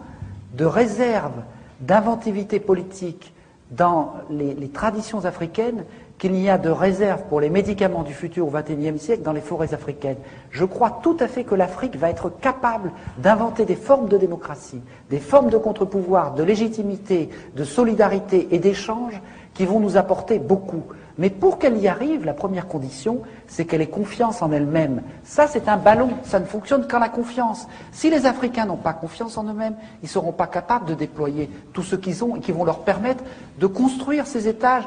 de réserves d'inventivité politique dans les traditions africaines qu'il n'y a de réserve pour les médicaments du futur au XXIe siècle dans les forêts africaines. Je crois tout à fait que l'Afrique va être capable d'inventer des formes de démocratie, des formes de contre-pouvoir, de légitimité, de solidarité et d'échange qui vont nous apporter beaucoup. Mais pour qu'elle y arrive, la première condition, c'est qu'elle ait confiance en elle-même. Ça, c'est un ballon, ça ne fonctionne qu'en la confiance. Si les Africains n'ont pas confiance en eux-mêmes, ils ne seront pas capables de déployer tout ce qu'ils ont et qui vont leur permettre de construire ces étages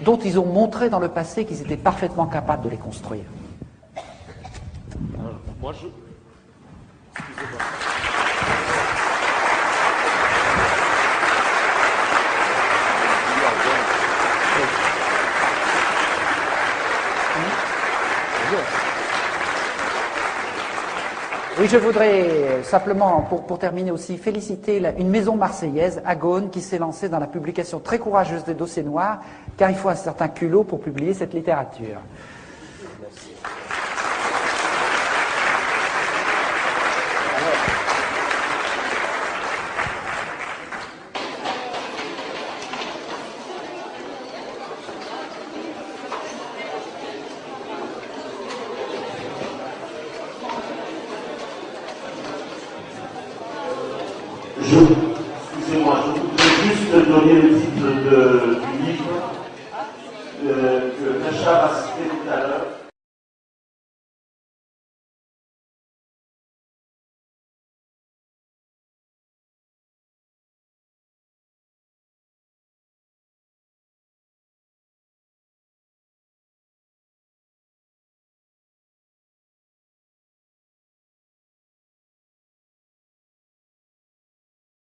dont ils ont montré dans le passé qu'ils étaient parfaitement capables de les construire. Alors, moi, excusez-moi. Oui, je voudrais simplement, pour terminer aussi, féliciter une maison marseillaise, Agone, qui s'est lancée dans la publication très courageuse des dossiers noirs, car il faut un certain culot pour publier cette littérature. Excusez-moi, je voudrais juste donner le titre du livre que Nachar a cité tout à l'heure.